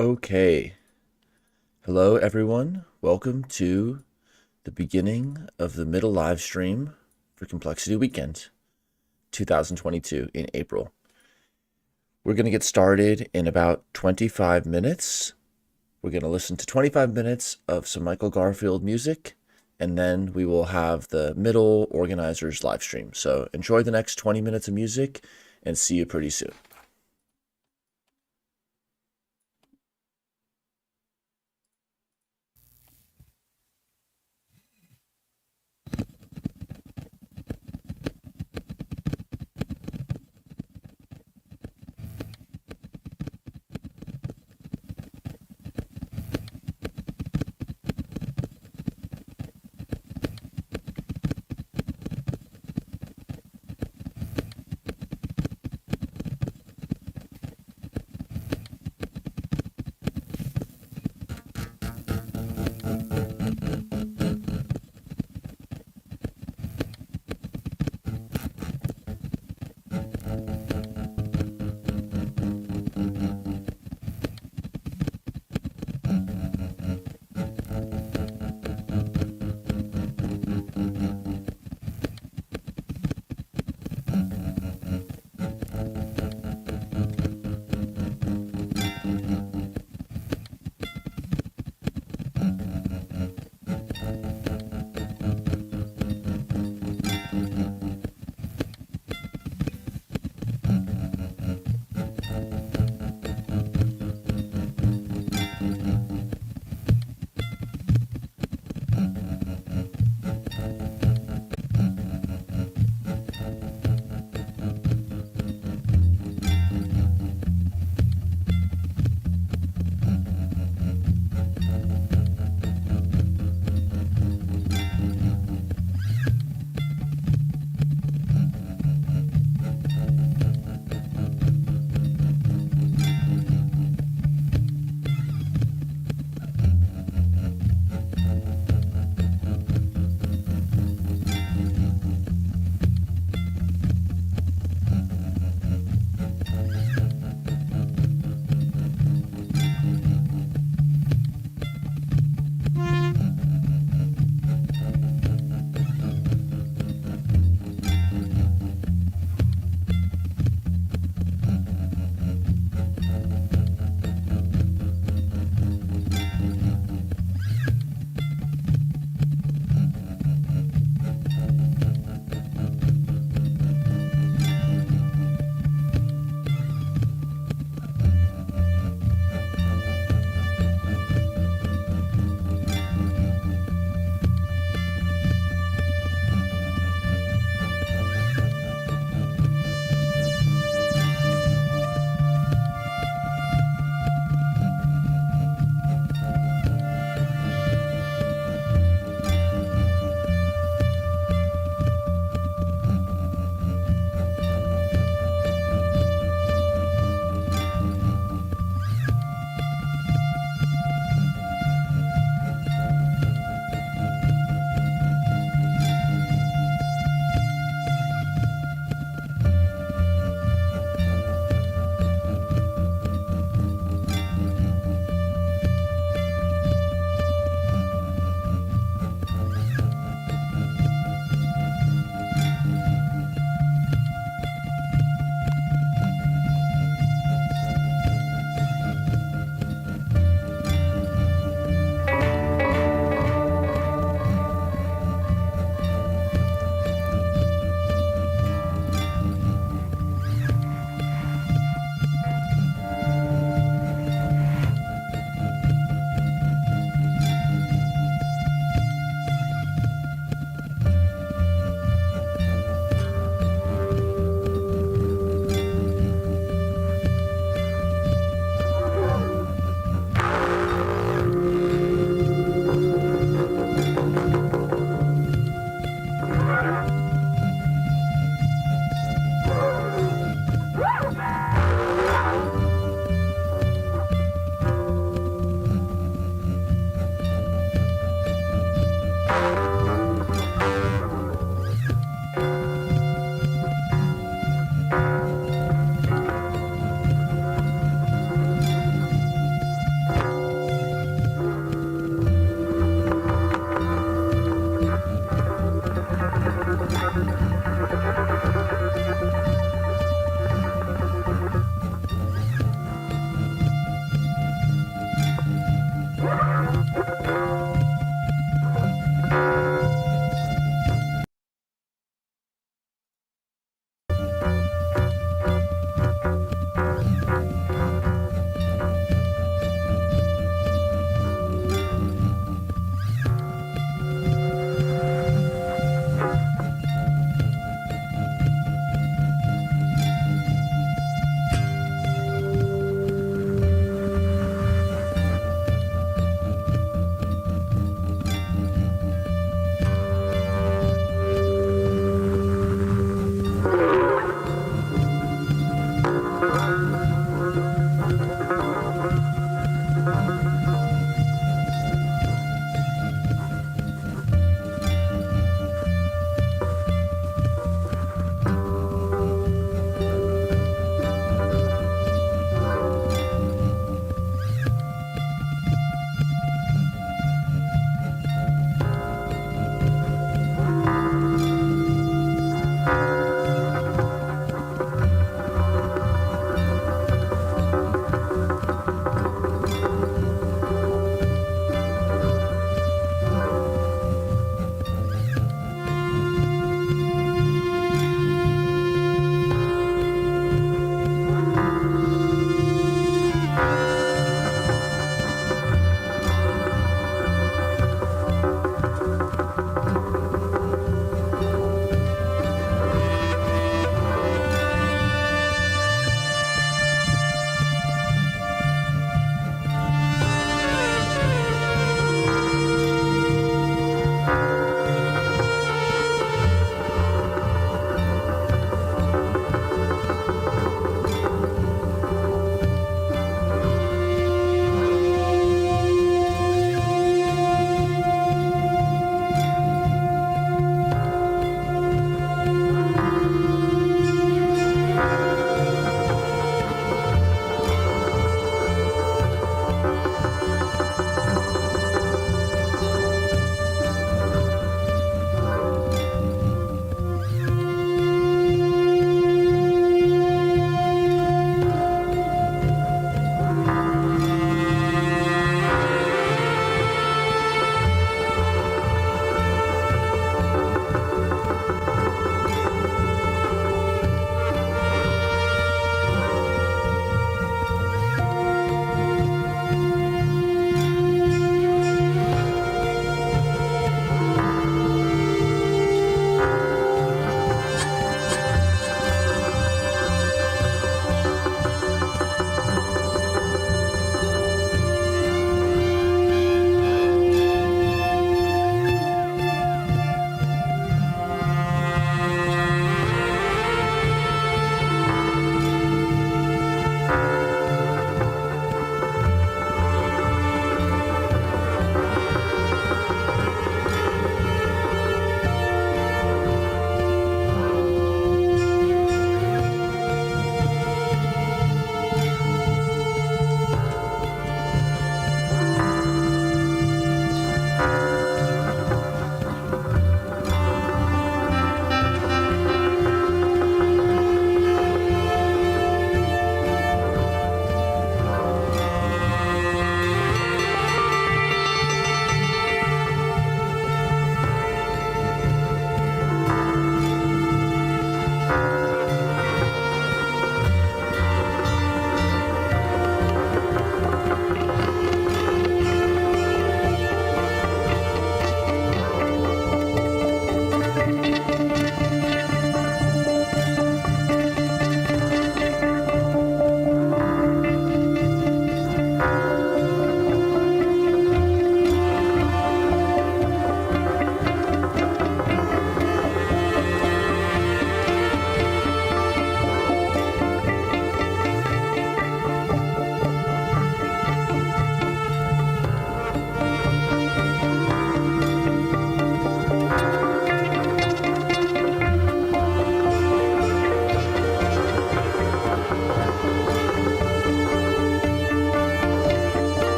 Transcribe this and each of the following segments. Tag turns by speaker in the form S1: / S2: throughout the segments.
S1: Okay. Hello, everyone. Welcome to the beginning of the middle live stream for Complexity Weekend 2022 in April. We're going to get started in about 25 minutes. We're going to listen to 25 minutes of some Michael Garfield music, and then we will have the middle organizers live stream. So enjoy the next 20 minutes of music and see you pretty soon.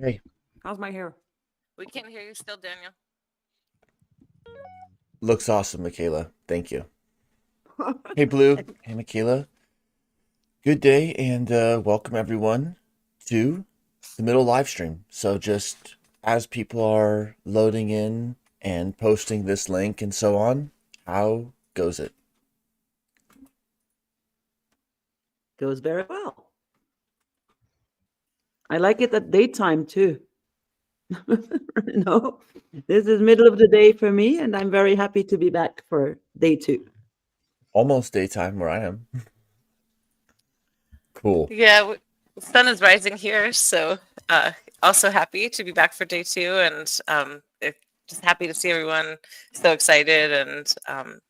S1: Okay.
S2: How's my hair?
S3: We can't hear you still, Daniel.
S1: Looks awesome, Michaela. Thank you. Hey, Blue. Hey, Michaela. Good day and welcome everyone to the middle live stream. So just as people are loading in and posting this link and so on, how goes it?
S2: Goes very well. I like it at daytime too. No, this is middle of the day for me, and I'm very happy to be back for day 2.
S1: Almost daytime where I am. Cool.
S3: Yeah, the sun is rising here, so uh, also happy to be back for day 2, and just happy to see everyone so excited and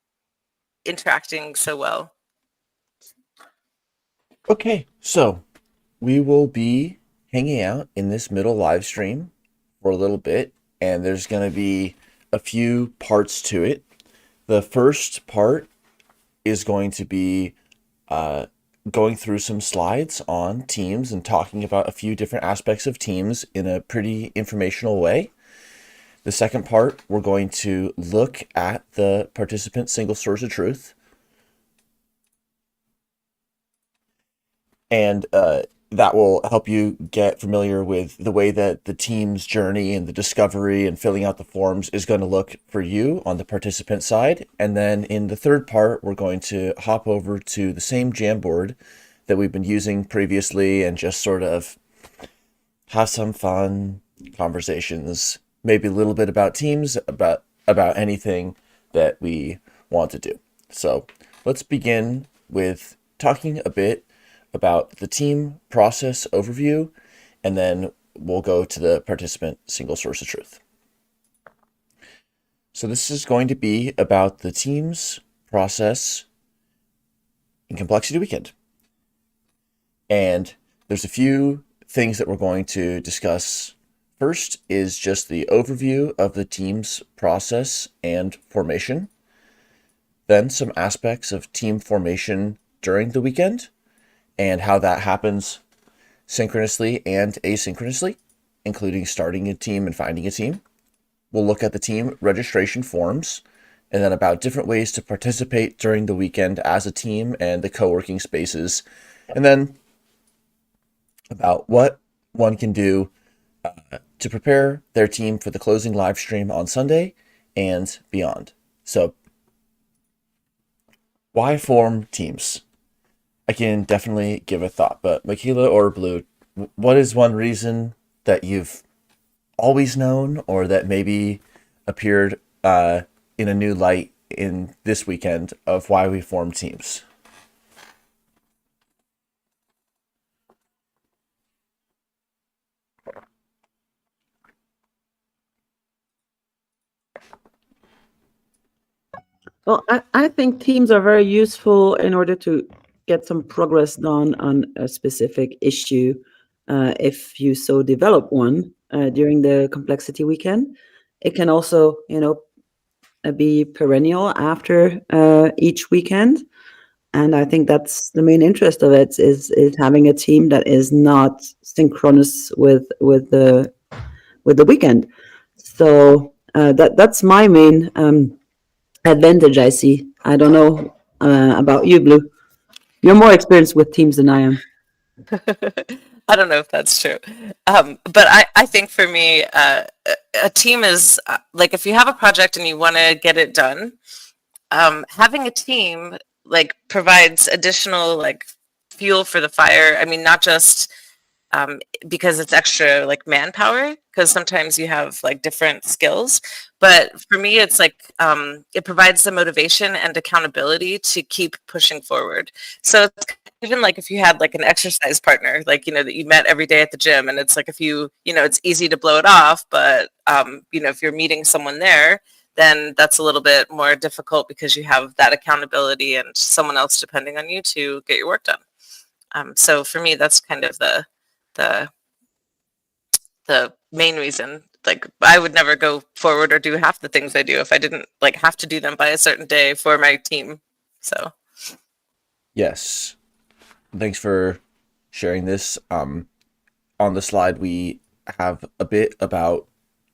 S3: interacting so well.
S1: Okay, so we will be hanging out in this middle live stream for a little bit, and there's going to be a few parts to it. The first part is going to be going through some slides on teams and talking about a few different aspects of teams in a pretty informational way. The second part, we're going to look at the participant single source of truth. And that will help you get familiar with the way that the team's journey and the discovery and filling out the forms is going to look for you on the participant side. And then in the third part, we're going to hop over to the same Jamboard that we've been using previously and just sort of have some fun conversations, maybe a little bit about teams, about anything that we want to do. So let's begin with talking a bit about the team process overview, and then we'll go to the participant single source of truth. So this is going to be about the team's process in Complexity Weekend. And there's a few things that we're going to discuss. First is just the overview of the team's process and formation. Then some aspects of team formation during the weekend and how that happens synchronously and asynchronously, including starting a team and finding a team. We'll look at the team registration forms and then about different ways to participate during the weekend as a team and the co-working spaces. And then about what one can do to prepare their team for the closing live stream on Sunday and beyond. So, why form teams? I can definitely give a thought, but Michaela or Blue, what is one reason that you've always known or that maybe appeared in a new light in this weekend of why we form teams?
S2: Well, I think teams are very useful in order to get some progress done on a specific issue, if you so develop one during the complexity weekend. It can also, be perennial after each weekend. And I think that's the main interest of it is having a team that is not synchronous with the weekend. So that's my main advantage I see. I don't know about you, Blue. You're more experienced with teams than I am.
S3: I don't know if that's true. But I think for me, a team is like if you have a project and you want to get it done, having a team like provides additional like fuel for the fire. I mean, not just um, because it's extra like manpower, because sometimes you have like different skills. But for me, it's like it provides the motivation and accountability to keep pushing forward. So it's even like if you had like an exercise partner, like that you met every day at the gym, and it's like if it's easy to blow it off, but if you're meeting someone there, then that's a little bit more difficult because you have that accountability and someone else depending on you to get your work done. So for me, that's kind of the the main reason. Like I would never go forward or do half the things I do if I didn't like have to do them by a certain day for my team. So
S1: Yes. Thanks for sharing this. On the slide, we have a bit about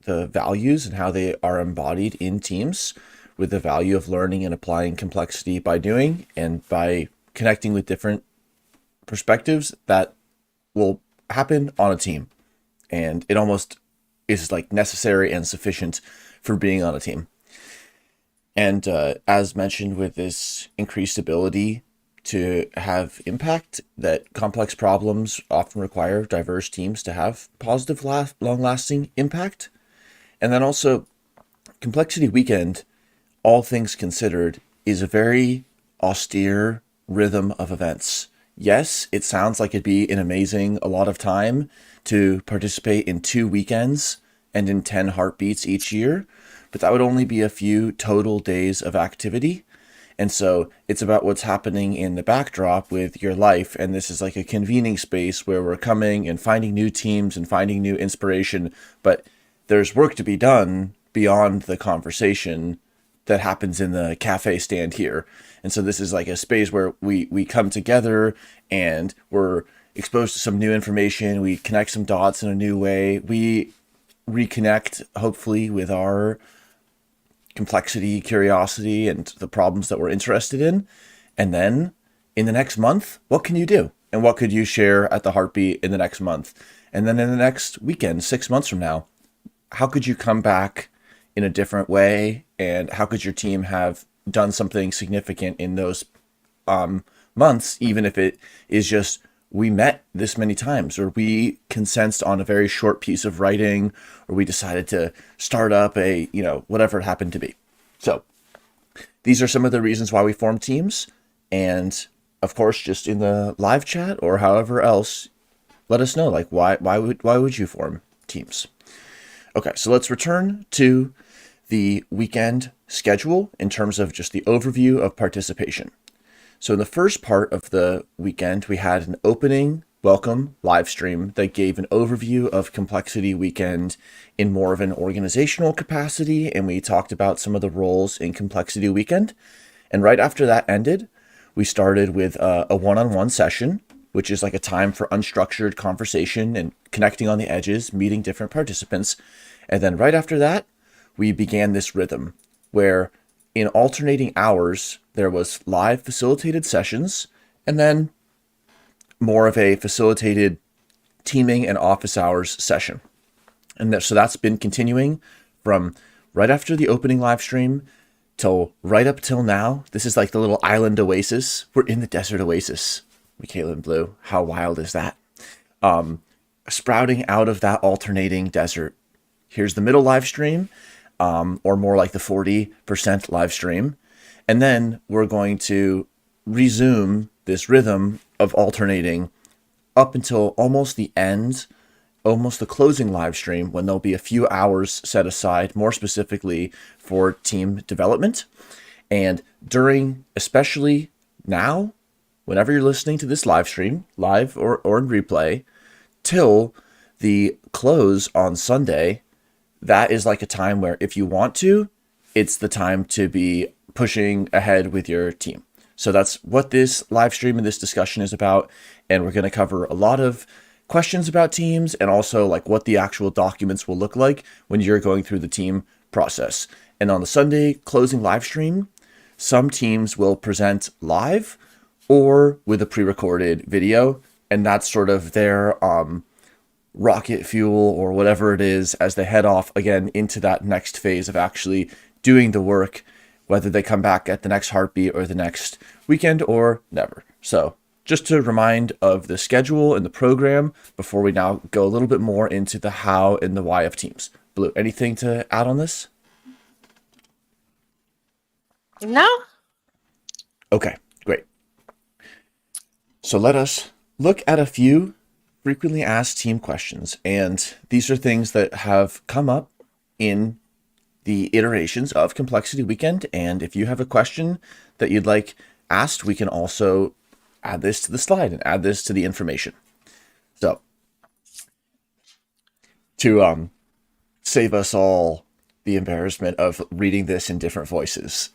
S1: the values and how they are embodied in teams, with the value of learning and applying complexity by doing and by connecting with different perspectives that will happen on a team. And it almost is like necessary and sufficient for being on a team. And as mentioned, with this increased ability to have impact, that complex problems often require diverse teams to have positive, long-lasting impact. And then also, Complexity Weekend, all things considered, is a very austere rhythm of events. Yes, it sounds like it'd be an amazing a lot of time to participate in 2 weekends and in 10 heartbeats each year, but that would only be a few total days of activity. And so it's about what's happening in the backdrop with your life. And this is like a convening space where we're coming and finding new teams and finding new inspiration. But there's work to be done beyond the conversation that happens in the cafe stand here. And so this is like a space where we come together and we're exposed to some new information. We connect some dots in a new way. We reconnect, hopefully, with our complexity, curiosity, and the problems that we're interested in. And then in the next month, what can you do? And what could you share at the heartbeat in the next month? And then in the next weekend, 6 months from now, how could you come back in a different way? And how could your team have done something significant in those months, even if it is just we met this many times, or we consensed on a very short piece of writing, or we decided to start up a, whatever it happened to be. So these are some of the reasons why we form teams. And of course, just in the live chat or however else, let us know, like, why would you form teams? Okay, so let's return to the weekend schedule in terms of just the overview of participation. So in the first part of the weekend, we had an opening welcome live stream that gave an overview of Complexity Weekend in more of an organizational capacity, and we talked about some of the roles in Complexity Weekend. And right after that ended, we started with a one-on-one session, which is like a time for unstructured conversation and connecting on the edges, meeting different participants. And then right after that, we began this rhythm where in alternating hours, there was live facilitated sessions and then more of a facilitated teaming and office hours session. And so that's been continuing from right after the opening live stream till right up till now. This is like the little island oasis. We're in the desert oasis. Michaela Blue, how wild is that? Sprouting out of that alternating desert. Here's the middle live stream, or more like the 40% live stream. And then we're going to resume this rhythm of alternating up until almost the end, almost the closing live stream, when there'll be a few hours set aside more specifically for team development. And during, especially now, whenever you're listening to this live stream, live or in replay, till the close on Sunday, that is like a time where if you want to, it's the time to be pushing ahead with your team. So that's what this live stream and this discussion is about. And we're going to cover a lot of questions about teams and also like what the actual documents will look like when you're going through the team process. And on the Sunday closing live stream, some teams will present live or with a pre-recorded video. And that's sort of their rocket fuel or whatever it is as they head off again into that next phase of actually doing the work, whether they come back at the next heartbeat or the next weekend or never. So just to remind of the schedule and the program before we now go a little bit more into the how and the why of teams. Blue, anything to add on this?
S3: No.
S1: Okay, great. So let us look at a few frequently asked team questions. And these are things that have come up in the iterations of Complexity Weekend. And if you have a question that you'd like asked, we can also add this to the slide and add this to the information. So to save us all the embarrassment of reading this in different voices,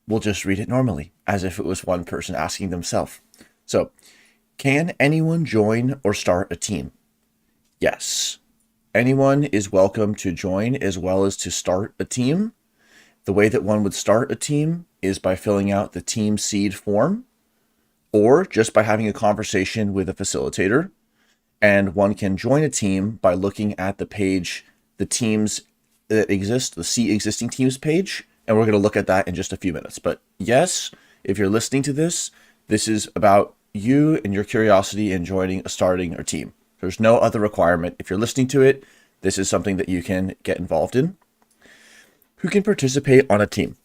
S1: we'll just read it normally as if it was one person asking themselves. So, can anyone join or start a team? Yes. Anyone is welcome to join as well as to start a team. The way that one would start a team is by filling out the team seed form or just by having a conversation with a facilitator. And one can join a team by looking at the page, the teams that exist, the See Existing Teams page. And we're going to look at that in just a few minutes. But yes, if you're listening to this, this is about you and your curiosity in joining, starting a team. There's no other requirement. If you're listening to it, this is something that you can get involved in. Who can participate on a team?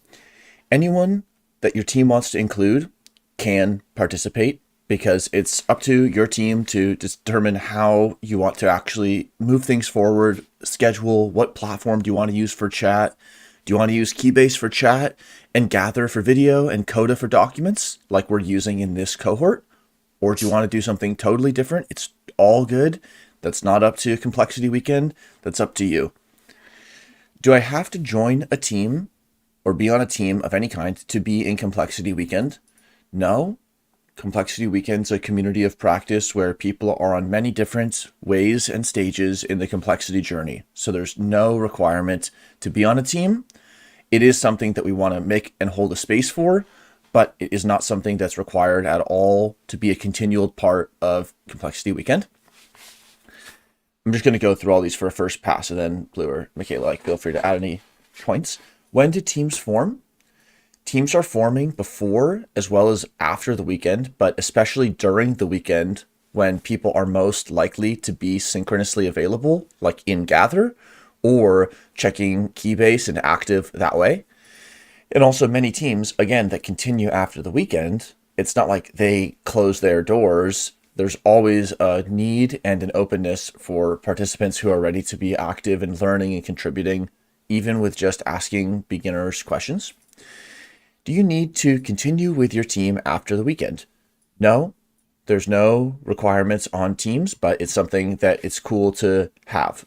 S1: Anyone that your team wants to include can participate, because it's up to your team to determine how you want to actually move things forward, schedule what platform do you want to use for chat. Do you want to use Keybase for chat and Gather for video and Coda for documents like we're using in this cohort? Or do you want to do something totally different? It's all good. That's not up to Complexity Weekend. That's up to you. Do I have to join a team or be on a team of any kind to be in Complexity Weekend? No. Complexity Weekend's a community of practice where people are on many different ways and stages in the complexity journey. So there's no requirement to be on a team. It is something that we want to make and hold a space for, but it is not something that's required at all to be a continual part of Complexity Weekend. I'm just going to go through all these for a first pass, and then Blue or Michaela, feel free to add any points. When do teams form? Teams are forming before as well as after the weekend, but especially during the weekend when people are most likely to be synchronously available, like in Gather or checking Keybase and active that way. And also many teams, again, that continue after the weekend, it's not like they close their doors. There's always a need and an openness for participants who are ready to be active and learning and contributing, even with just asking beginners questions. Do you need to continue with your team after the weekend? No, there's no requirements on teams, but it's something that it's cool to have.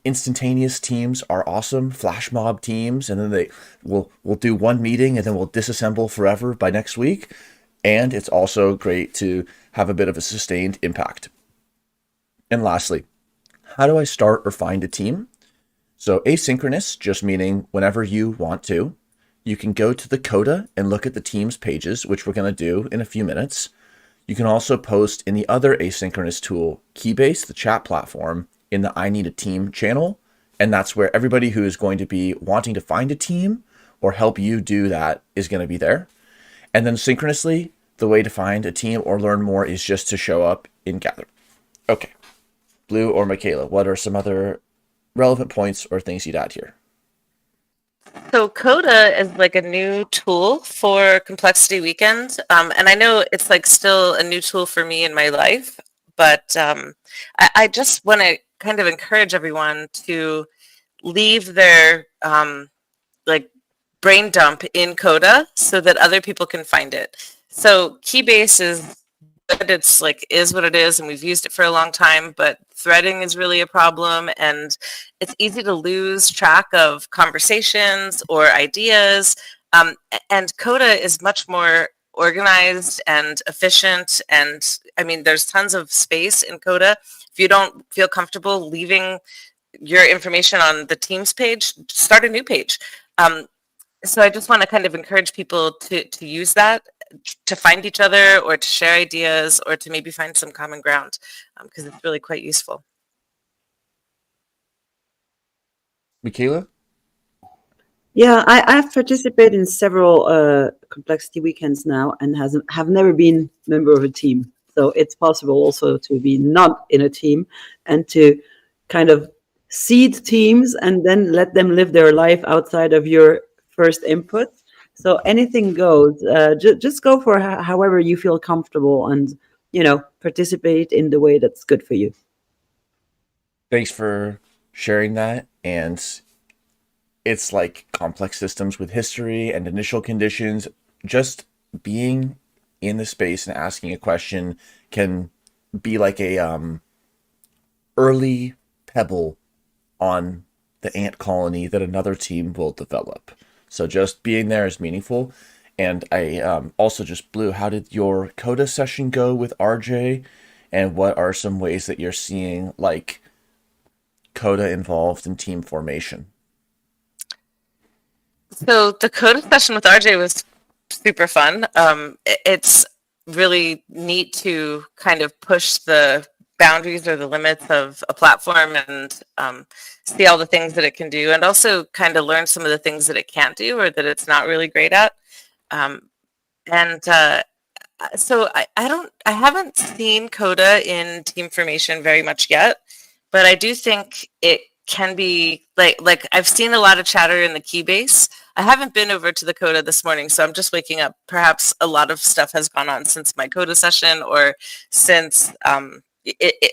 S1: Instantaneous teams are awesome, flash mob teams, and then we'll do one meeting and then we'll disassemble forever by next week. And it's also great to have a bit of a sustained impact. And lastly, how do I start or find a team? So asynchronous, just meaning whenever you want to. You can go to the Coda and look at the teams pages, which we're going to do in a few minutes. You can also post in the other asynchronous tool, Keybase, the chat platform, in the I Need a Team channel. And that's where everybody who is going to be wanting to find a team or help you do that is going to be there. And then synchronously, the way to find a team or learn more is just to show up in Gather. Okay. Blue or Michaela, what are some other relevant points or things you'd add here?
S3: So Coda is like a new tool for Complexity Weekend. And I know it's like still a new tool for me in my life, but I just want to kind of encourage everyone to leave their like brain dump in Coda so that other people can find it. So Keybase is good. It's like is what it is, and we've used it for a long time, but threading is really a problem, and it's easy to lose track of conversations or ideas. And Coda is much more organized and efficient, and I mean, there's tons of space in Coda. If you don't feel comfortable leaving your information on the Teams page, start a new page. So I just want to kind of encourage people to use that to find each other or to share ideas or to maybe find some common ground, because it's really quite useful.
S1: Michaela?
S2: Yeah, I've participated in several complexity weekends now and have never been a member of a team. So it's possible also to be not in a team and to kind of seed teams and then let them live their life outside of your first input. So anything goes. Just go for however you feel comfortable and, participate in the way that's good for you.
S1: Thanks for sharing that. And it's like complex systems with history and initial conditions. Just being in the space and asking a question can be like a early pebble on the ant colony that another team will develop. So just being there is meaningful. And I also just Blue, how did your Coda session go with RJ? And what are some ways that you're seeing like Coda involved in team formation?
S3: So the code session with RJ was super fun. It's really neat to kind of push the boundaries or the limits of a platform and see all the things that it can do, and also kind of learn some of the things that it can't do or that it's not really great at. Um, and so I haven't seen Coda in team formation very much yet, but I do think it can be like I've seen a lot of chatter in the Keybase. I haven't been over to the Coda this morning, so I'm just waking up. Perhaps a lot of stuff has gone on since my Coda session or since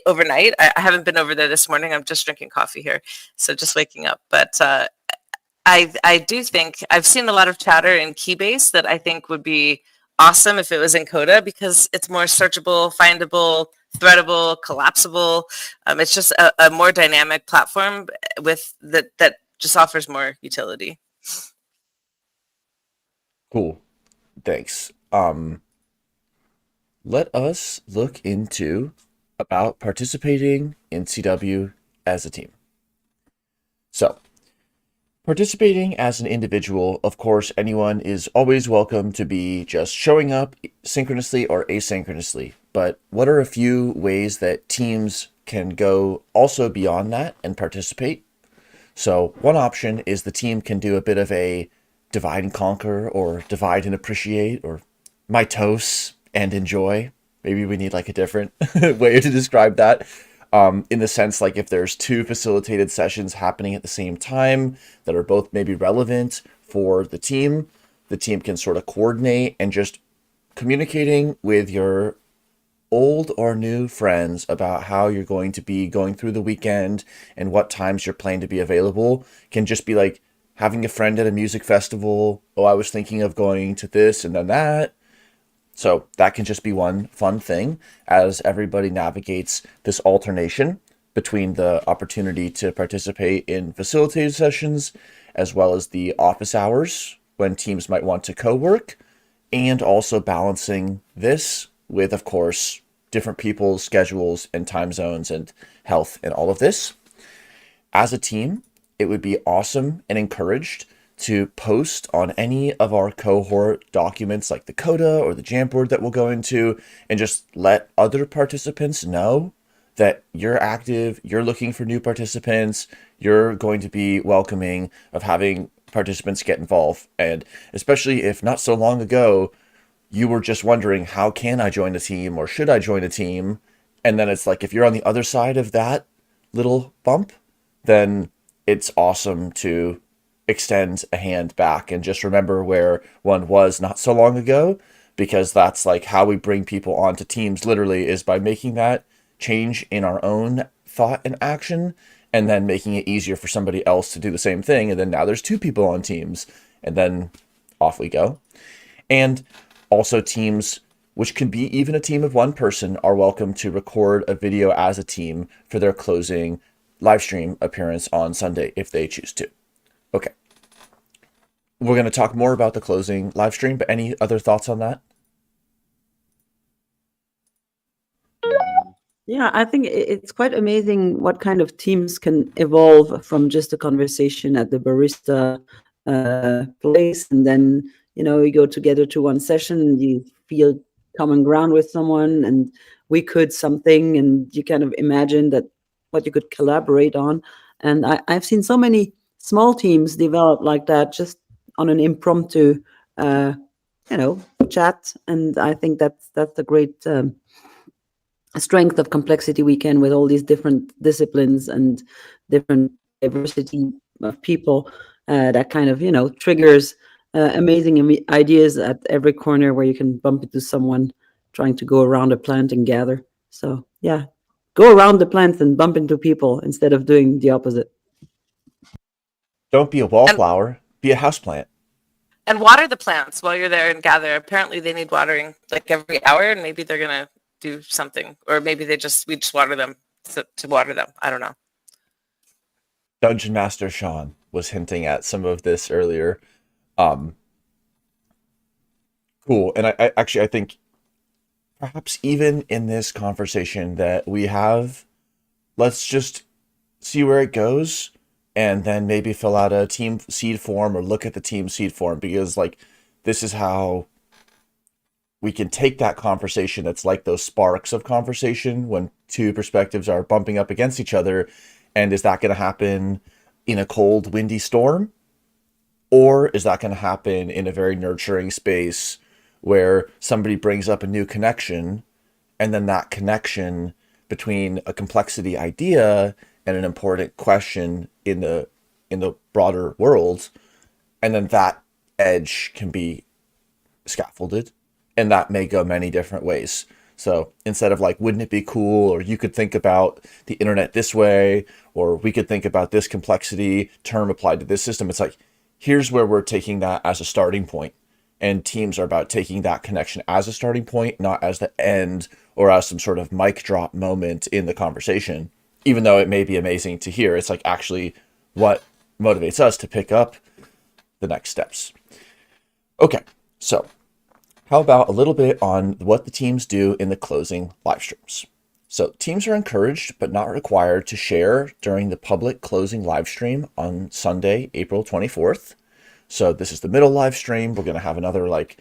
S3: overnight. I haven't been over there this morning. I'm just drinking coffee here, so just waking up. But I do think I've seen a lot of chatter in Keybase that I think would be awesome if it was in Coda because it's more searchable, findable, threadable, collapsible. It's just a more dynamic platform with that just offers more utility.
S1: Cool. Thanks. Let us look into about participating in CW as a team. So, participating as an individual, of course, anyone is always welcome to be just showing up synchronously or asynchronously. But what are a few ways that teams can go also beyond that and participate? So one option is the team can do a bit of a divide and conquer or divide and appreciate or mitose and enjoy. Maybe we need like a different way to describe that. In the sense, like if there's two facilitated sessions happening at the same time that are both maybe relevant for the team can sort of coordinate and just communicating with your old or new friends about how you're going to be going through the weekend and what times you're planning to be available can just be like having a friend at a music festival. Oh, I was thinking of going to this and then that. So that can just be one fun thing as everybody navigates this alternation between the opportunity to participate in facilitated sessions as well as the office hours when teams might want to co-work, and also balancing this with, of course, different people's schedules and time zones and health and all of this. As a team, it would be awesome and encouraged to post on any of our cohort documents like the Coda or the Jamboard that we'll go into and just let other participants know that you're active, you're looking for new participants, you're going to be welcoming of having participants get involved. And especially if not so long ago, you were just wondering, how can I join a team or should I join a team? And then it's like, if you're on the other side of that little bump, then it's awesome to extend a hand back and just remember where one was not so long ago, because that's like how we bring people onto teams literally is by making that change in our own thought and action and then making it easier for somebody else to do the same thing. And then now there's two people on teams and then off we go. And also teams, which can be even a team of one person, are welcome to record a video as a team for their closing live stream appearance on Sunday if they choose to. Okay. We're going to talk more about the closing live stream, but any other thoughts on that?
S2: Yeah, I think it's quite amazing what kind of teams can evolve from just a conversation at the barista place, and then you go together to one session and you feel common ground with someone, and we could something, and you kind of imagine that what you could collaborate on. And I've seen so many small teams develop like that, just on an impromptu, chat, and I think that's the great strength of Complexity Weekend with all these different disciplines and different diversity of people that kind of triggers amazing ideas at every corner where you can bump into someone trying to go around a plant and gather. So yeah, go around the plant and bump into people instead of doing the opposite.
S1: Don't be a wallflower, be a houseplant.
S3: And water the plants while you're there and gather. Apparently they need watering like every hour, and maybe they're going to do something, or maybe we just water them to water them. I don't know.
S1: Dungeon Master Sean was hinting at some of this earlier. Cool. And I think perhaps even in this conversation that we have, let's just see where it goes, and then maybe fill out a team seed form or look at the team seed form, because like this is how we can take that conversation that's like those sparks of conversation when two perspectives are bumping up against each other. And is that going to happen in a cold, windy storm? Or is that going to happen in a very nurturing space where somebody brings up a new connection, and then that connection between a complexity idea and an important question in the broader world, and then that edge can be scaffolded, and that may go many different ways. So instead of like, wouldn't it be cool, or you could think about the internet this way, or we could think about this complexity term applied to this system, it's like, here's where we're taking that as a starting point. And teams are about taking that connection as a starting point, not as the end or as some sort of mic drop moment in the conversation. Even though it may be amazing to hear, it's like actually what motivates us to pick up the next steps. Okay, so how about a little bit on what the teams do in the closing live streams? So teams are encouraged but not required to share during the public closing live stream on Sunday, April 24th. So this is the middle live stream. We're going to have another like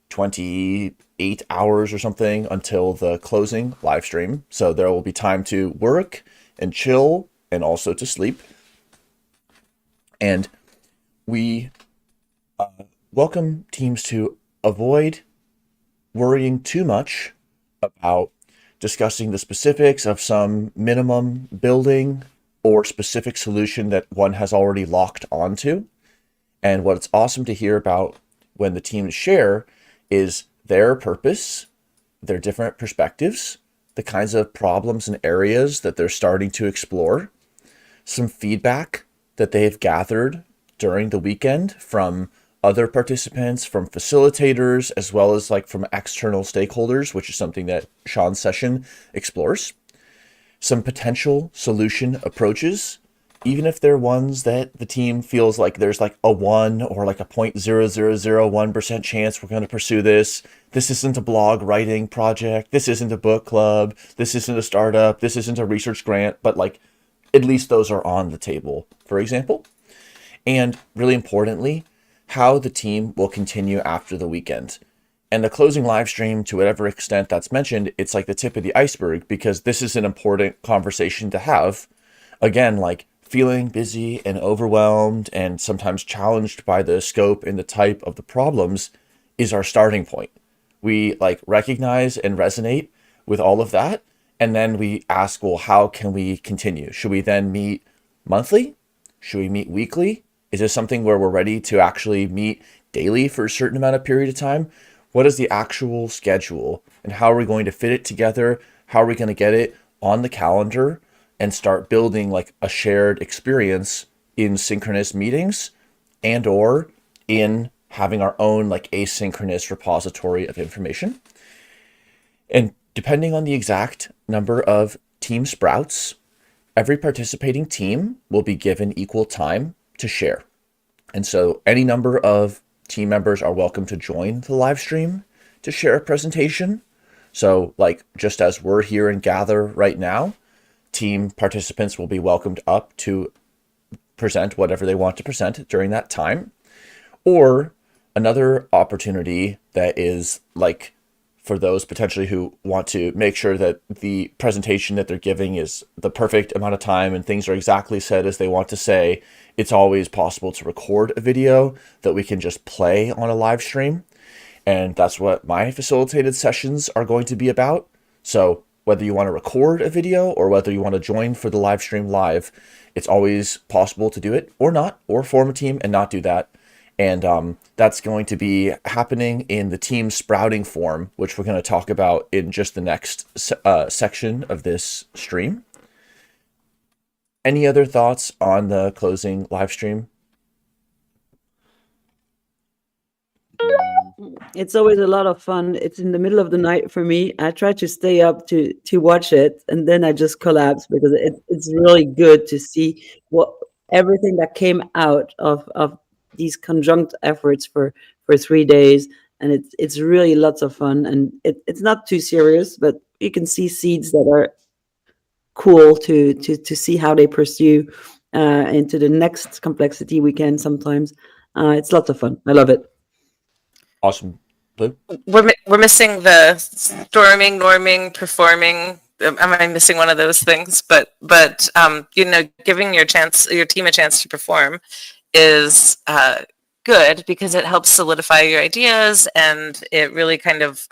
S1: 28 hours or something until the closing live stream. So there will be time to work and chill and also to sleep. And we welcome teams to avoid worrying too much about discussing the specifics of some minimum building or specific solution that one has already locked onto. And what's awesome to hear about when the teams share is their purpose, their different perspectives, the kinds of problems and areas that they're starting to explore, some feedback that they've gathered during the weekend from other participants, from facilitators, as well as like from external stakeholders, which is something that Sean's session explores. Some potential solution approaches, even if they're ones that the team feels like there's like a 1 or like a 0.0001% chance we're going to pursue this. This isn't a blog writing project. This isn't a book club. This isn't a startup. This isn't a research grant, but like at least those are on the table, for example. And really importantly, how the team will continue after the weekend. And the closing live stream, to whatever extent that's mentioned, it's like the tip of the iceberg, because this is an important conversation to have. Again, like feeling busy and overwhelmed and sometimes challenged by the scope and the type of the problems is our starting point. We like recognize and resonate with all of that. And then we ask, well, how can we continue? Should we then meet monthly? Should we meet weekly? Is this something where we're ready to actually meet daily for a certain amount of period of time? What is the actual schedule, and how are we going to fit it together? How are we going to get it on the calendar and start building like a shared experience in synchronous meetings and or in having our own like asynchronous repository of information? And depending on the exact number of team sprouts, every participating team will be given equal time to share. And so any number of team members are welcome to join the live stream to share a presentation. So like just as we're here and gather right now, team participants will be welcomed up to present whatever they want to present during that time. Or another opportunity that is like for those potentially who want to make sure that the presentation that they're giving is the perfect amount of time and things are exactly said as they want to say, it's always possible to record a video that we can just play on a live stream. And that's what my facilitated sessions are going to be about. So whether you want to record a video or whether you want to join for the live stream live, it's always possible to do it or not, or form a team and not do that. And that's going to be happening in the team sprouting form, which we're going to talk about in just the next section of this stream. Any other thoughts on the closing live stream?
S2: It's always a lot of fun. It's in the middle of the night for me. I try to stay up to watch it, and then I just collapse because it's really good to see what everything that came out of these conjunct efforts for 3 days, and it's really lots of fun, and it's not too serious, but you can see seeds that are cool to see how they pursue into the next complexity weekend. Sometimes it's lots of fun. I love it.
S1: Awesome. Blue?
S3: We're missing the storming, norming, performing. Am I missing one of those things? But giving your team a chance to perform is good because it helps solidify your ideas, and it really kind of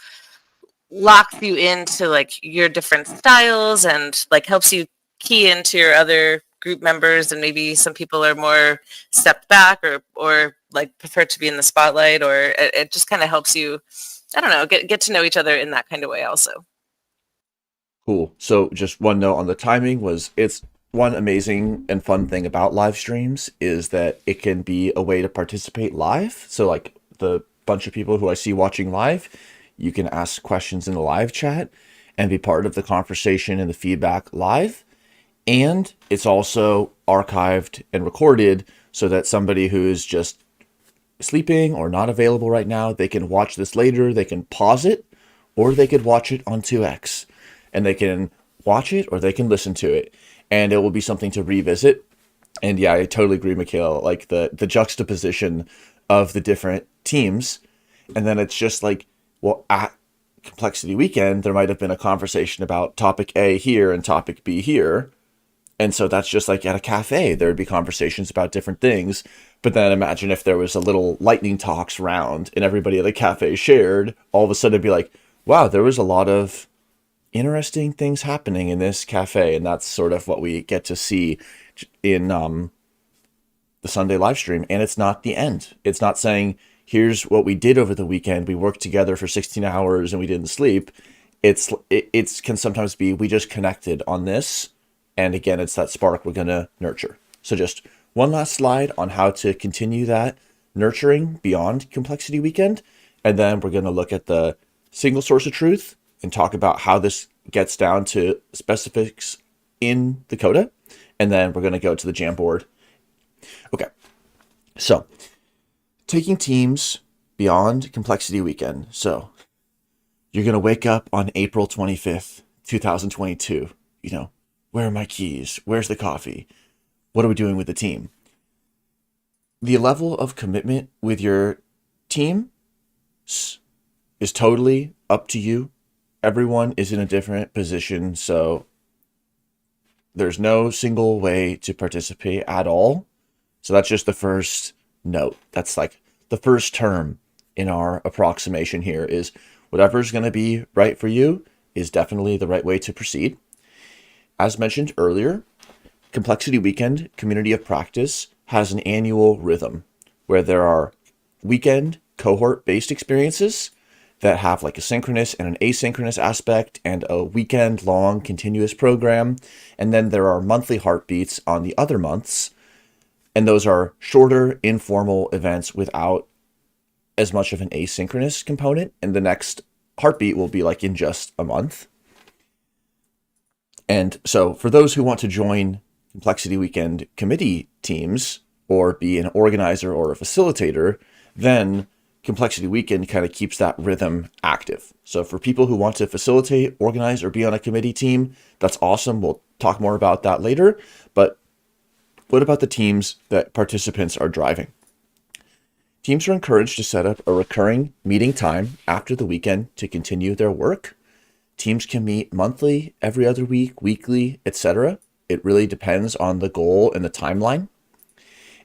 S3: locks you into like your different styles, and like helps you key into your other group members. And maybe some people are more stepped back, or like prefer to be in the spotlight, or it just kind of helps you, I don't know, get to know each other in that kind of way also.
S1: Cool. So just one note on the timing was it's one amazing and fun thing about live streams is that it can be a way to participate live. So like the bunch of people who I see watching live, you can ask questions in the live chat and be part of the conversation and the feedback live. And it's also archived and recorded so that somebody who's just sleeping or not available right now, they can watch this later, they can pause it, or they could watch it on 2x. And they can watch it or they can listen to it. And it will be something to revisit. And yeah, I totally agree, Michaela, like the juxtaposition of the different teams. And then it's just like, well, at Complexity Weekend, there might have been a conversation about topic A here and topic B here. And so that's just like at a cafe, there would be conversations about different things. But then imagine if there was a little lightning talks round and everybody at the cafe shared, all of a sudden it'd be like, wow, there was a lot of interesting things happening in this cafe. And that's sort of what we get to see in the Sunday live stream. And it's not the end. It's not saying, here's what we did over the weekend. We worked together for 16 hours and we didn't sleep. It can sometimes be, we just connected on this. And again, it's that spark we're going to nurture. So just one last slide on how to continue that nurturing beyond Complexity Weekend. And then we're going to look at the single source of truth and talk about how this gets down to specifics in the coda. And then we're going to go to the Jamboard. Okay. So taking teams beyond Complexity Weekend. So you're going to wake up on April 25th, 2022. You know, where are my keys? Where's the coffee? What are we doing with the team? The level of commitment with your team is totally up to you. Everyone is in a different position, so there's no single way to participate at all. So that's just the first note. That's like the first term in our approximation here is whatever's going to be right for you is definitely the right way to proceed. As mentioned earlier, Complexity Weekend Community of Practice has an annual rhythm where there are weekend cohort-based experiences that have like a synchronous and an asynchronous aspect and a weekend-long continuous program. And then there are monthly heartbeats on the other months. And those are shorter, informal events without as much of an asynchronous component. And the next heartbeat will be like in just a month. And so for those who want to join Complexity Weekend committee teams or be an organizer or a facilitator, then Complexity Weekend kind of keeps that rhythm active. So for people who want to facilitate, organize, or be on a committee team, that's awesome. We'll talk more about that later. But what about the teams that participants are driving? Teams are encouraged to set up a recurring meeting time after the weekend to continue their work. Teams can meet monthly, every other week, weekly, etc. It really depends on the goal and the timeline.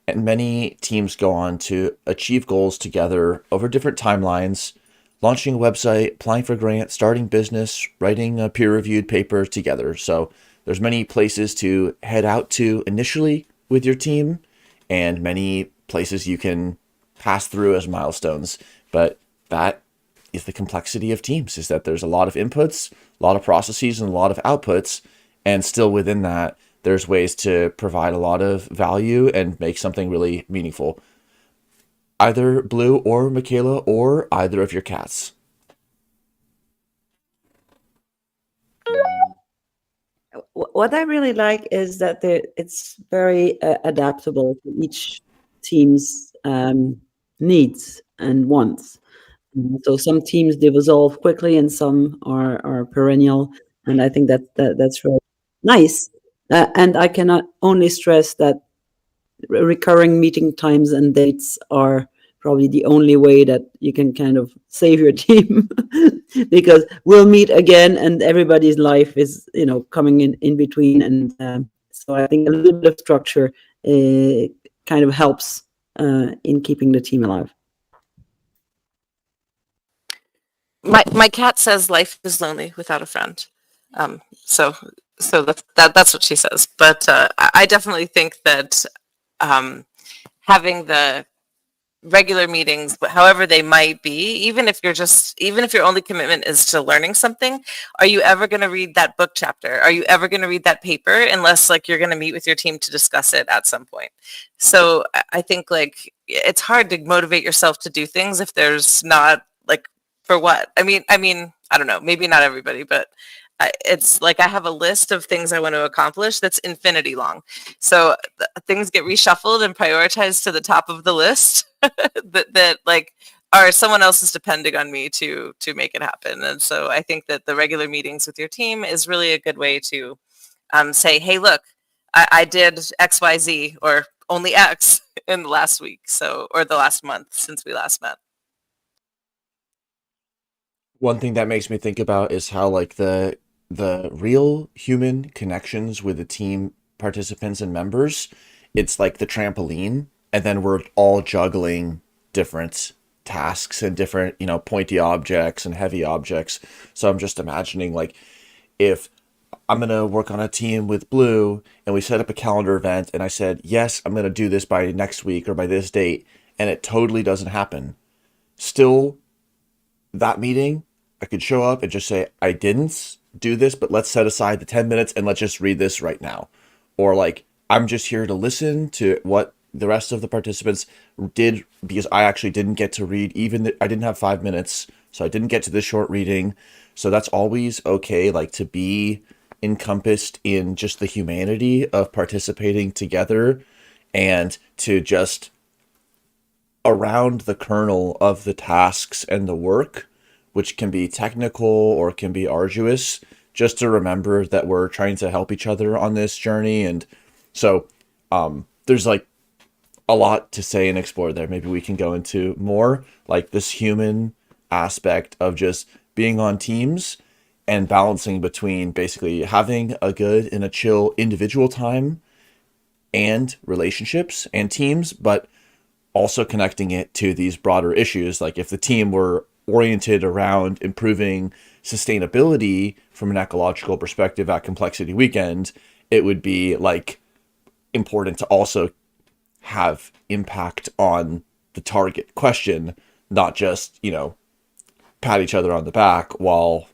S1: And many teams go on to achieve goals together over different timelines, launching a website, applying for grants, starting business, writing a peer-reviewed paper together. So there's many places to head out to initially with your team and many places you can pass through as milestones. But that is the complexity of teams, is that there's a lot of inputs, a lot of processes, and a lot of outputs. And still within that, there's ways to provide a lot of value and make something really meaningful. Either Blue or Michaela or either of your cats.
S2: What I really like is that it's very adaptable to each team's needs and wants. So some teams, they evolve quickly and some are perennial. And I think that's really nice. And I cannot only stress that recurring meeting times and dates are probably the only way that you can kind of save your team because we'll meet again and everybody's life is coming in between, and so I think a little bit of structure kind of helps in keeping the team alive.
S3: My cat says life is lonely without a friend. So that's what she says. But I definitely think that having the regular meetings, however they might be, even if your only commitment is to learning something, are you ever going to read that book chapter? Are you ever going to read that paper unless like you're going to meet with your team to discuss it at some point? So I think like it's hard to motivate yourself to do things if there's not like, for what? I mean, I don't know, maybe not everybody, but it's like I have a list of things I want to accomplish that's infinity long. So things get reshuffled and prioritized to the top of the list that like are someone else is depending on me to make it happen. And so I think that the regular meetings with your team is really a good way to say, hey, look, I did XYZ or only X in the last week, or the last month since we last met.
S1: One thing that makes me think about is how like the real human connections with the team participants and members, it's like the trampoline, and then we're all juggling different tasks and different, pointy objects and heavy objects. So I'm just imagining like if I'm going to work on a team with Blue and we set up a calendar event and I said, yes, I'm going to do this by next week or by this date, and it totally doesn't happen. Still, that meeting, I could show up and just say, I didn't do this, but let's set aside the 10 minutes and let's just read this right now. Or like, I'm just here to listen to what the rest of the participants did because I actually didn't get to read I didn't have 5 minutes, so I didn't get to this short reading. So that's always okay, like to be encompassed in just the humanity of participating together and to just around the kernel of the tasks and the work, which can be technical or can be arduous, just to remember that we're trying to help each other on this journey. And so there's like a lot to say and explore there. Maybe we can go into more like this human aspect of just being on teams and balancing between basically having a good and a chill individual time and relationships and teams, but also connecting it to these broader issues. Like if the team were oriented around improving sustainability from an ecological perspective at Complexity Weekend, it would be like important to also have impact on the target question, not just, pat each other on the back while,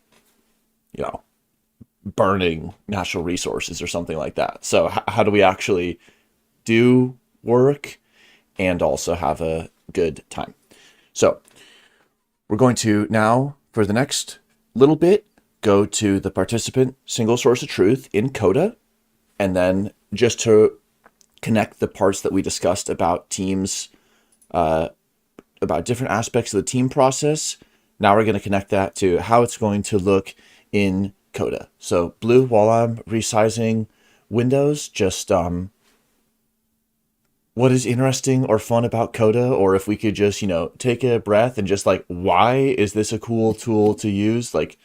S1: burning natural resources or something like that. So how do we actually do work and also have a good time? So we're going to now, for the next little bit, go to the participant single source of truth in Coda, and then just to connect the parts that we discussed about teams, about different aspects of the team process. Now we're going to connect that to how it's going to look in Coda. So Blue, while I'm resizing windows, just what is interesting or fun about Coda, or if we could just, take a breath and just like, why is this a cool tool to use? Like,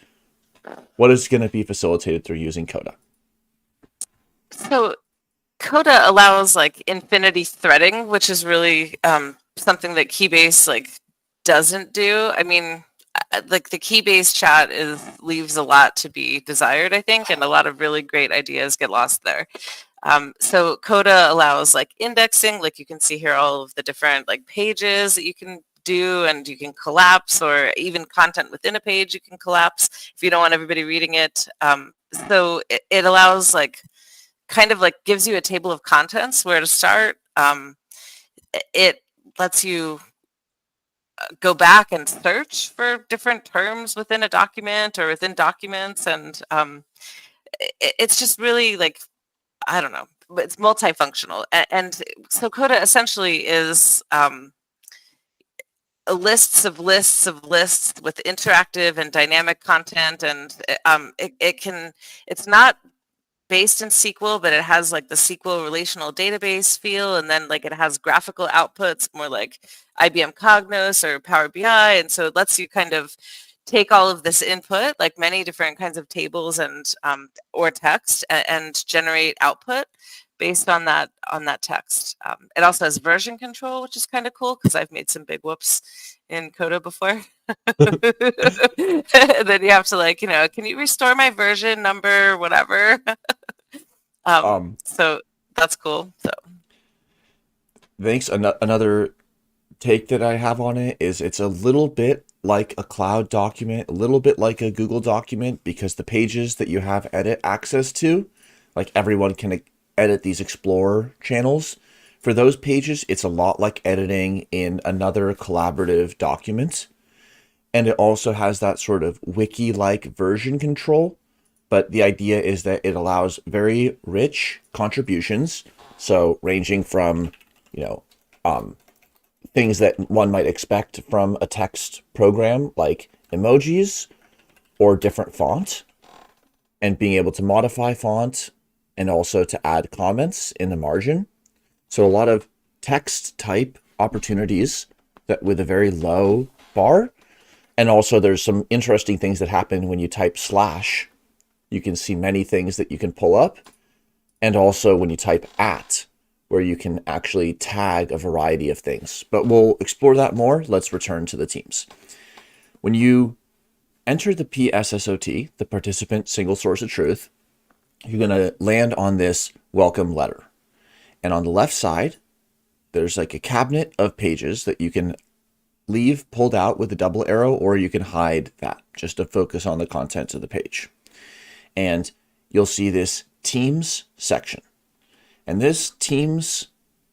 S1: what is going to be facilitated through using Coda?
S3: So Coda allows like infinity threading, which is really something that Keybase like doesn't do. I mean, like the Keybase chat leaves a lot to be desired, I think, and a lot of really great ideas get lost there. So Coda allows like indexing, like you can see here all of the different like pages that you can do, and you can collapse, or even content within a page you can collapse if you don't want everybody reading it. So it allows like kind of like gives you a table of contents where to start. It lets you go back and search for different terms within a document or within documents, and it's just really like, I don't know, it's multifunctional. And so Coda essentially is lists of lists of lists with interactive and dynamic content, and it's not based in SQL, but it has like the SQL relational database feel, and then like it has graphical outputs, more like IBM Cognos or Power BI, and so it lets you kind of take all of this input, like many different kinds of tables and or text, and generate output based on that text. It also has version control, which is kind of cool because I've made some big whoops in Coda before. Then you have to like, can you restore my version number, whatever. So that's cool. So
S1: Thanks. Another take that I have on it is it's a little bit like a cloud document, a little bit like a Google document, because the pages that you have edit access to, like everyone can edit these Explorer channels. For those pages, it's a lot like editing in another collaborative document. And it also has that sort of wiki-like version control. But the idea is that it allows very rich contributions. So ranging from, things that one might expect from a text program, like emojis or different font, and being able to modify font and also to add comments in the margin. So a lot of text type opportunities that with a very low bar. And also there's some interesting things that happen when you type /. You can see many things that you can pull up. And also when you type @ where you can actually tag a variety of things. But we'll explore that more. Let's return to the teams. When you enter the PSSOT, the Participant Single Source of Truth, you're going to land on this welcome letter. And on the left side, there's like a cabinet of pages that you can leave pulled out with a double arrow, or you can hide that just to focus on the content of the page. And you'll see this Teams section. And this Teams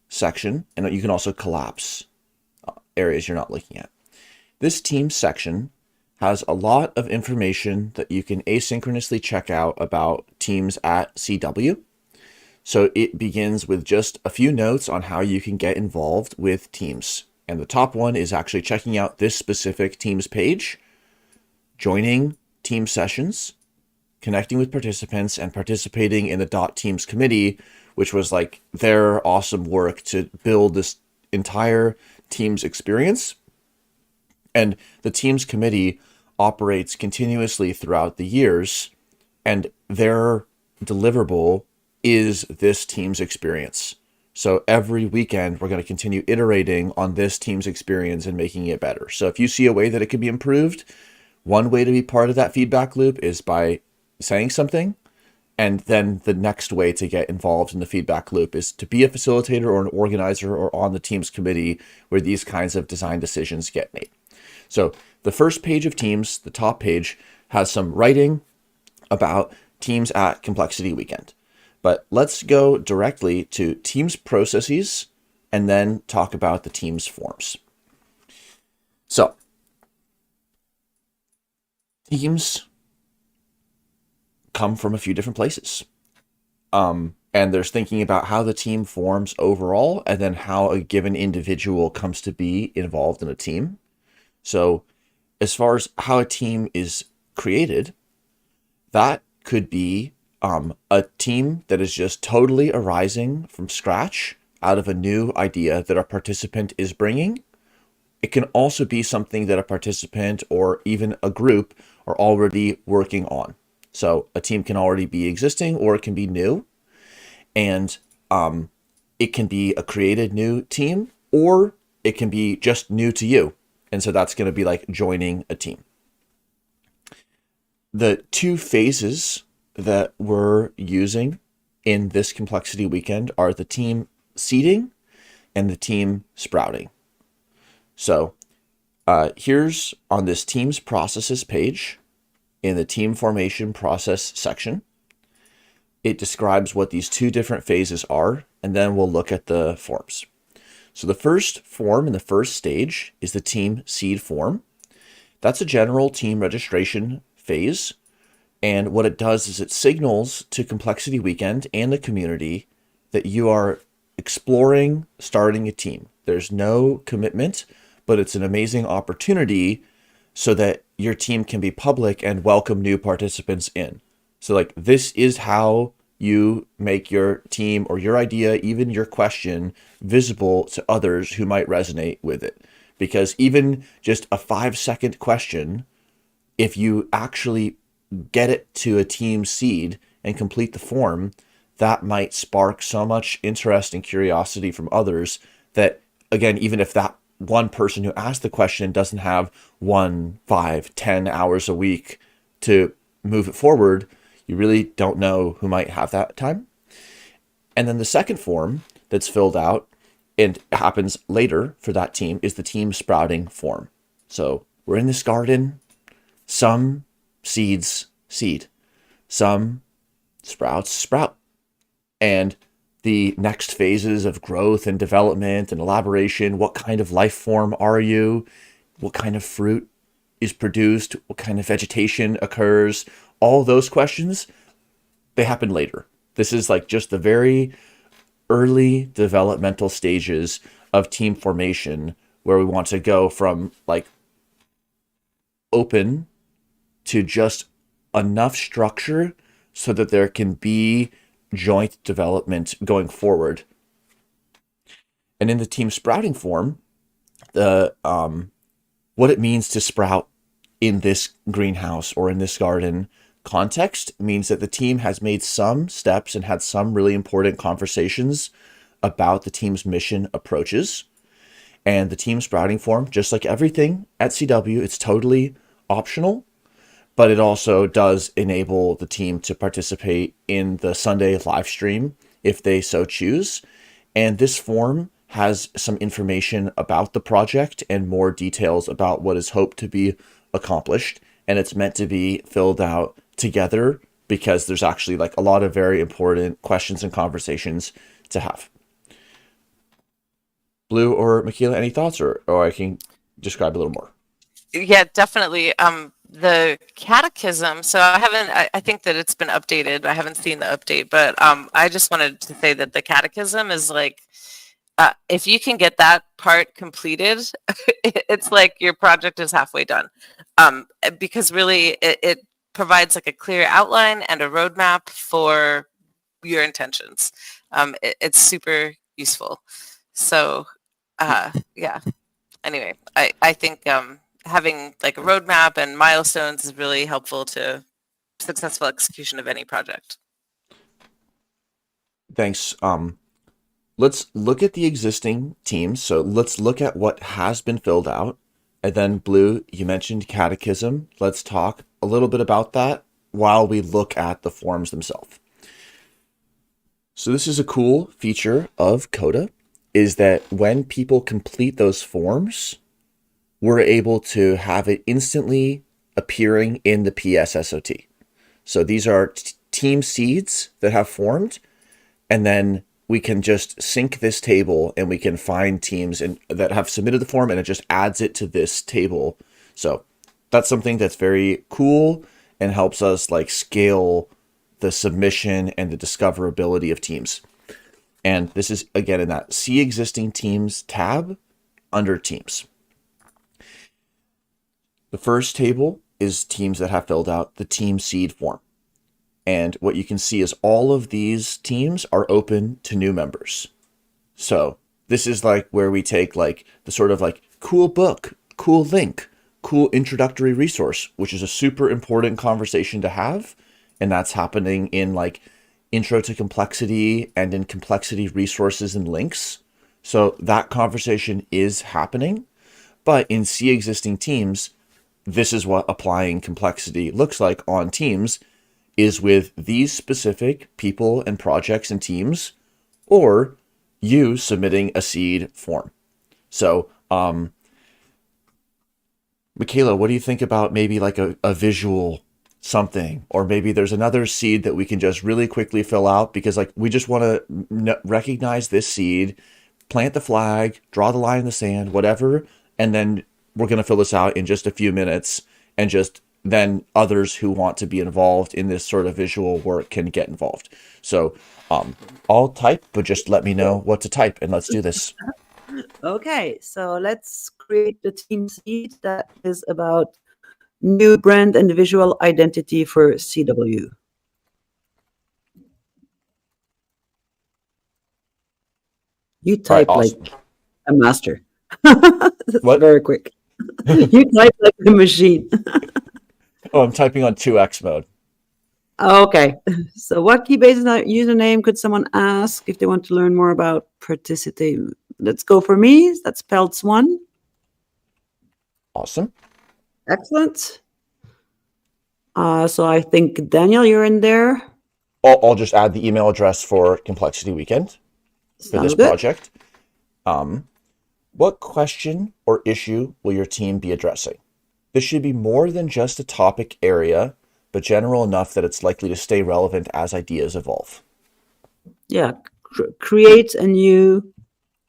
S1: section, and you can also collapse areas you're not looking at. This Teams section has a lot of information that you can asynchronously check out about Teams at CW. So it begins with just a few notes on how you can get involved with Teams. And the top one is actually checking out this specific Teams page, joining team sessions, connecting with participants, and participating in the .teams committee, which was like their awesome work to build this entire Teams experience. And the Teams committee operates continuously throughout the years, and their deliverable is this Teams experience. So every weekend, we're going to continue iterating on this Teams experience and making it better. So if you see a way that it can be improved, one way to be part of that feedback loop is by saying something. And then the next way to get involved in the feedback loop is to be a facilitator or an organizer or on the Teams committee where these kinds of design decisions get made. So the first page of Teams, the top page, has some writing about Teams at Complexity Weekend. But let's go directly to Teams processes and then talk about the Teams forms. So Teams come from a few different places. And there's thinking about how the team forms overall, and then how a given individual comes to be involved in a team. So as far as how a team is created, that could be a team that is just totally arising from scratch out of a new idea that a participant is bringing. It can also be something that a participant or even a group are already working on. So a team can already be existing, or it can be new. And it can be a created new team, or it can be just new to you. And so that's going to be like joining a team. The two phases that we're using in this Complexity Weekend are the team seeding and the team sprouting. So here's on this Teams processes page in the team formation process section. It describes what these two different phases are, and then we'll look at the forms. So the first form in the first stage is the team seed form. That's a general team registration phase. And what it does is it signals to Complexity Weekend and the community that you are exploring starting a team. There's no commitment, but it's an amazing opportunity so that your team can be public and welcome new participants in. So like this is how you make your team or your idea, even your question, visible to others who might resonate with it. Because even just a 5-second question, if you actually get it to a team seed and complete the form, that might spark so much interest and curiosity from others that, again, even if that one person who asked the question doesn't have 1, 5, 10 hours a week to move it forward, you really don't know who might have that time. And then the second form that's filled out and happens later for that team is the team sprouting form. So we're in this garden. Some seeds seed, some sprouts sprout. And the next phases of growth and development and elaboration, what kind of life form are you? What kind of fruit is produced? What kind of vegetation occurs? All those questions, they happen later. This is like just the very early developmental stages of team formation, where we want to go from like open to just enough structure so that there can be joint development going forward. And in the team sprouting form, the what it means to sprout in this greenhouse or in this garden context means that the team has made some steps and had some really important conversations about the team's mission approaches. And the team sprouting form, just like everything at CW, it's totally optional, but it also does enable the team to participate in the Sunday live stream if they so choose. And this form has some information about the project and more details about what is hoped to be accomplished. And it's meant to be filled out together because there's actually like a lot of very important questions and conversations to have. Blue or Michaela, any thoughts, or I can describe a little more?
S3: Yeah, definitely. The catechism. So I think that it's been updated. I haven't seen the update, but I just wanted to say that the catechism is like, if you can get that part completed, it's like your project is halfway done. Because really, it provides like a clear outline and a roadmap for your intentions. It's super useful. So, yeah. Anyway, I think having like a roadmap and milestones is really helpful to successful execution of any project.
S1: Thanks. Let's look at the existing teams. So let's look at what has been filled out. And then Blue, you mentioned catechism. Let's talk a little bit about that while we look at the forms themselves. So this is a cool feature of Coda, is that when people complete those forms, we're able to have it instantly appearing in the PSSOT. So these are team seeds that have formed, and then we can just sync this table and we can find teams that have submitted the form, and it just adds it to this table. So that's something that's very cool and helps us like scale the submission and the discoverability of teams. And this is again in that See Existing Teams tab under Teams. The first table is teams that have filled out the team seed form. And what you can see is all of these teams are open to new members. So this is like where we take like the sort of like cool book, cool link, cool introductory resource, which is a super important conversation to have. And that's happening in like Intro to Complexity and in complexity resources and links. So that conversation is happening. But in See Existing Teams, this is what applying complexity looks like on teams, is with these specific people and projects and teams, or you submitting a seed form. So, Michaela, what do you think about maybe like a visual something, or maybe there's another seed that we can just really quickly fill out because like we just want to recognize this seed, plant the flag, draw the line in the sand, whatever, and then we're going to fill this out in just a few minutes, and just then others who want to be involved in this sort of visual work can get involved. So I'll type, but just let me know what to type, and let's do this.
S2: Okay, so let's create the team seed that is about new brand and visual identity for CW. You
S1: All right,
S2: type
S1: awesome.
S2: like a master. That's
S1: What?
S2: very quick. You type like a machine.
S1: Oh, I'm typing on 2x mode.
S2: Okay. So what key-based username could someone ask if they want to learn more about participating? Let's go for me. That's Peltz1.
S1: Awesome.
S2: Excellent. So I think, Daniel, you're in there.
S1: I'll just add the email address for Complexity Weekend for this
S2: Sounds good.
S1: project. What question or issue will your team be addressing? This should be more than just a topic area, but general enough that it's likely to stay relevant as ideas evolve.
S2: Yeah. Create a new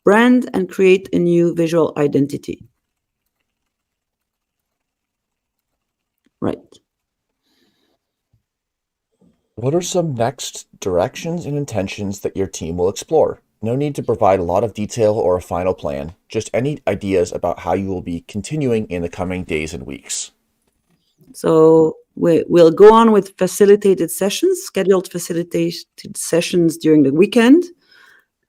S2: brand and create a new visual identity. Right.
S1: What are some next directions and intentions that your team will explore? No need to provide a lot of detail or a final plan, just any ideas about how you will be continuing in the coming days and weeks.
S2: So we'll go on with facilitated sessions, scheduled facilitated sessions during the weekend.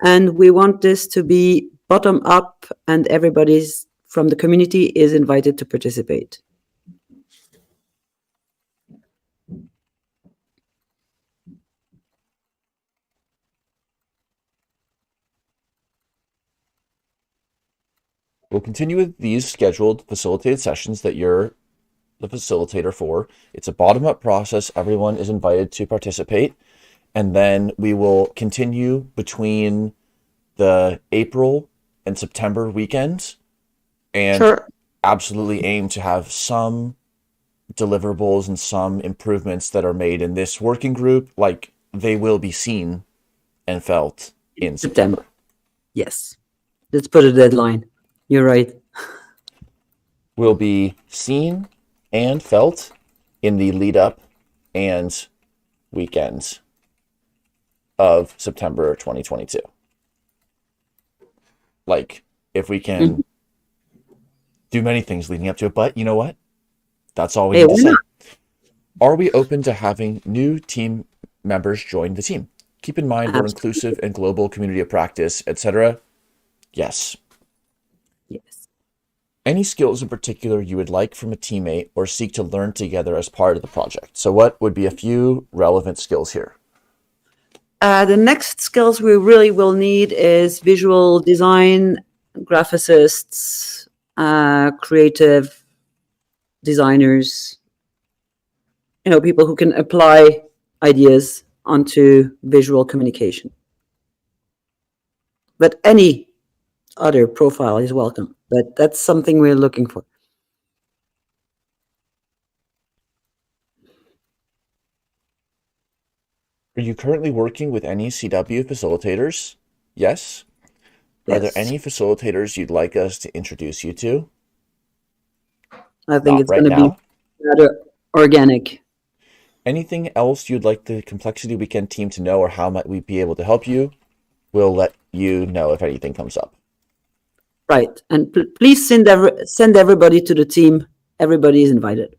S2: And we want this to be bottom up, and everybody's from the community is invited to participate.
S1: We'll continue with these scheduled facilitated sessions that you're the facilitator for. It's a bottom-up process. Everyone is invited to participate. And then we will continue between the April and September weekends and absolutely aim to have some deliverables and some improvements that are made in this working group, like they will be seen and felt in September.
S2: Yes. Let's put a deadline. You're right.
S1: Will be seen and felt in the lead up and weekends of September 2022. Like, if we can do many things leading up to it, but you know what? That's all we need to say. Are we open to having new team members join the team? Keep in mind we're inclusive and global community of practice, etc. Yes.
S2: Yes.
S1: Any skills in particular you would like from a teammate or seek to learn together as part of the project? So what would be a few relevant skills here?
S2: The next skills we really will need is visual design, graphics, creative designers, people who can apply ideas onto visual communication. But any other profile is welcome, but that's something we're looking for.
S1: Are you currently working with any CW facilitators? Yes. Are there any facilitators you'd like us to introduce you to?
S2: I think it's going to be rather organic.
S1: Anything else you'd like the Complexity Weekend team to know, or how might we be able to help you? We'll let you know if anything comes up.
S2: Right. And please send everybody to the team. Everybody is invited.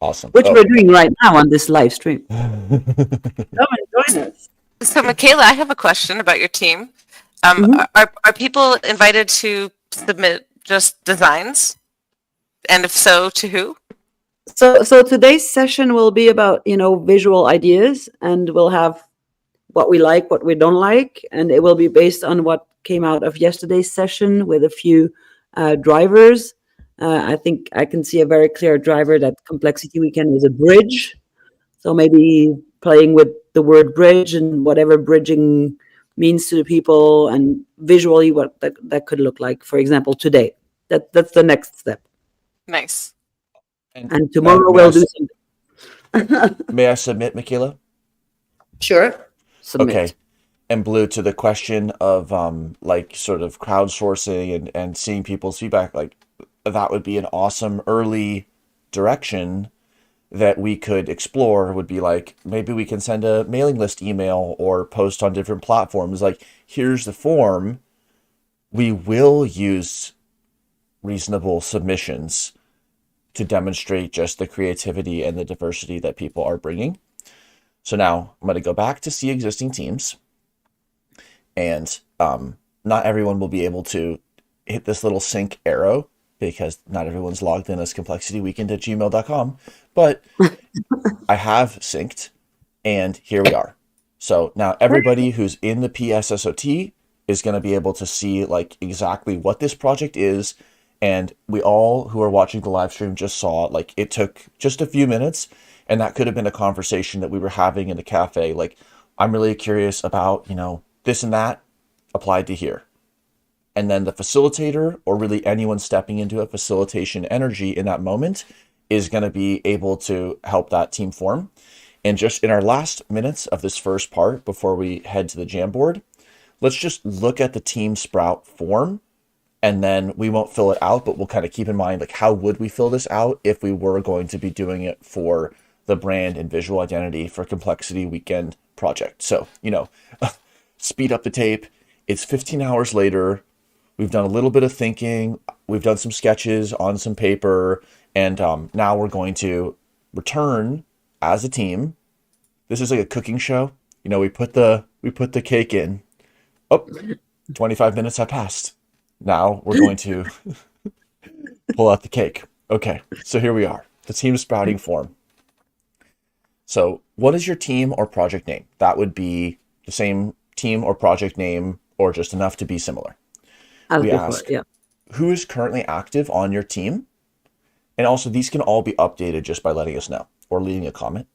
S1: Awesome.
S2: Which we're doing right now on this live stream. Come and join us.
S3: So, Michaela, I have a question about your team. Are people invited to submit just designs? And if so, to who?
S2: So today's session will be about, visual ideas, and we'll have what we like, what we don't like, and it will be based on what came out of yesterday's session with a few drivers. I think I can see a very clear driver that Complexity Weekend is a bridge. So maybe playing with the word bridge and whatever bridging means to the people, and visually what that could look like, for example, today. That's the next step.
S3: Nice.
S2: And tomorrow we'll do something.
S1: May I submit, Michaela?
S2: Sure. Submit.
S1: Okay. And Blue, to the question of sort of crowdsourcing and seeing people's feedback, that would be an awesome early direction that we could explore. Would be maybe we can send a mailing list email or post on different platforms. Here's the form. We will use reasonable submissions to demonstrate just the creativity and the diversity that people are bringing. So now I'm going to go back to see existing teams. And not everyone will be able to hit this little sync arrow because not everyone's logged in as complexityweekend@gmail.com. But I have synced, and here we are. So now everybody who's in the PSSOT is going to be able to see like exactly what this project is. And we all who are watching the live stream just saw like it took just a few minutes, and that could have been a conversation that we were having in the cafe. Like, I'm really curious about, this and that applied to here. And then the facilitator, or really anyone stepping into a facilitation energy in that moment, is going to be able to help that team form. And just in our last minutes of this first part before we head to the Jamboard, let's just look at the team sprout form, and then we won't fill it out, but we'll kind of keep in mind, like, how would we fill this out if we were going to be doing it for the brand and visual identity for Complexity Weekend project. So, speed up the tape. It's 15 hours later. We've done a little bit of thinking. We've done some sketches on some paper, and now we're going to return as a team. This is like a cooking show. We put the cake in. Oh, 25 minutes have passed. Now we're going to pull out the cake. Okay, so here we are. The team sprouting form. So what is your team or project name? That would be the same team or project name, or just enough to be similar.
S2: As
S1: We
S2: before,
S1: ask,
S2: yeah.
S1: who is currently active on your team? And also, these can all be updated just by letting us know or leaving a comment.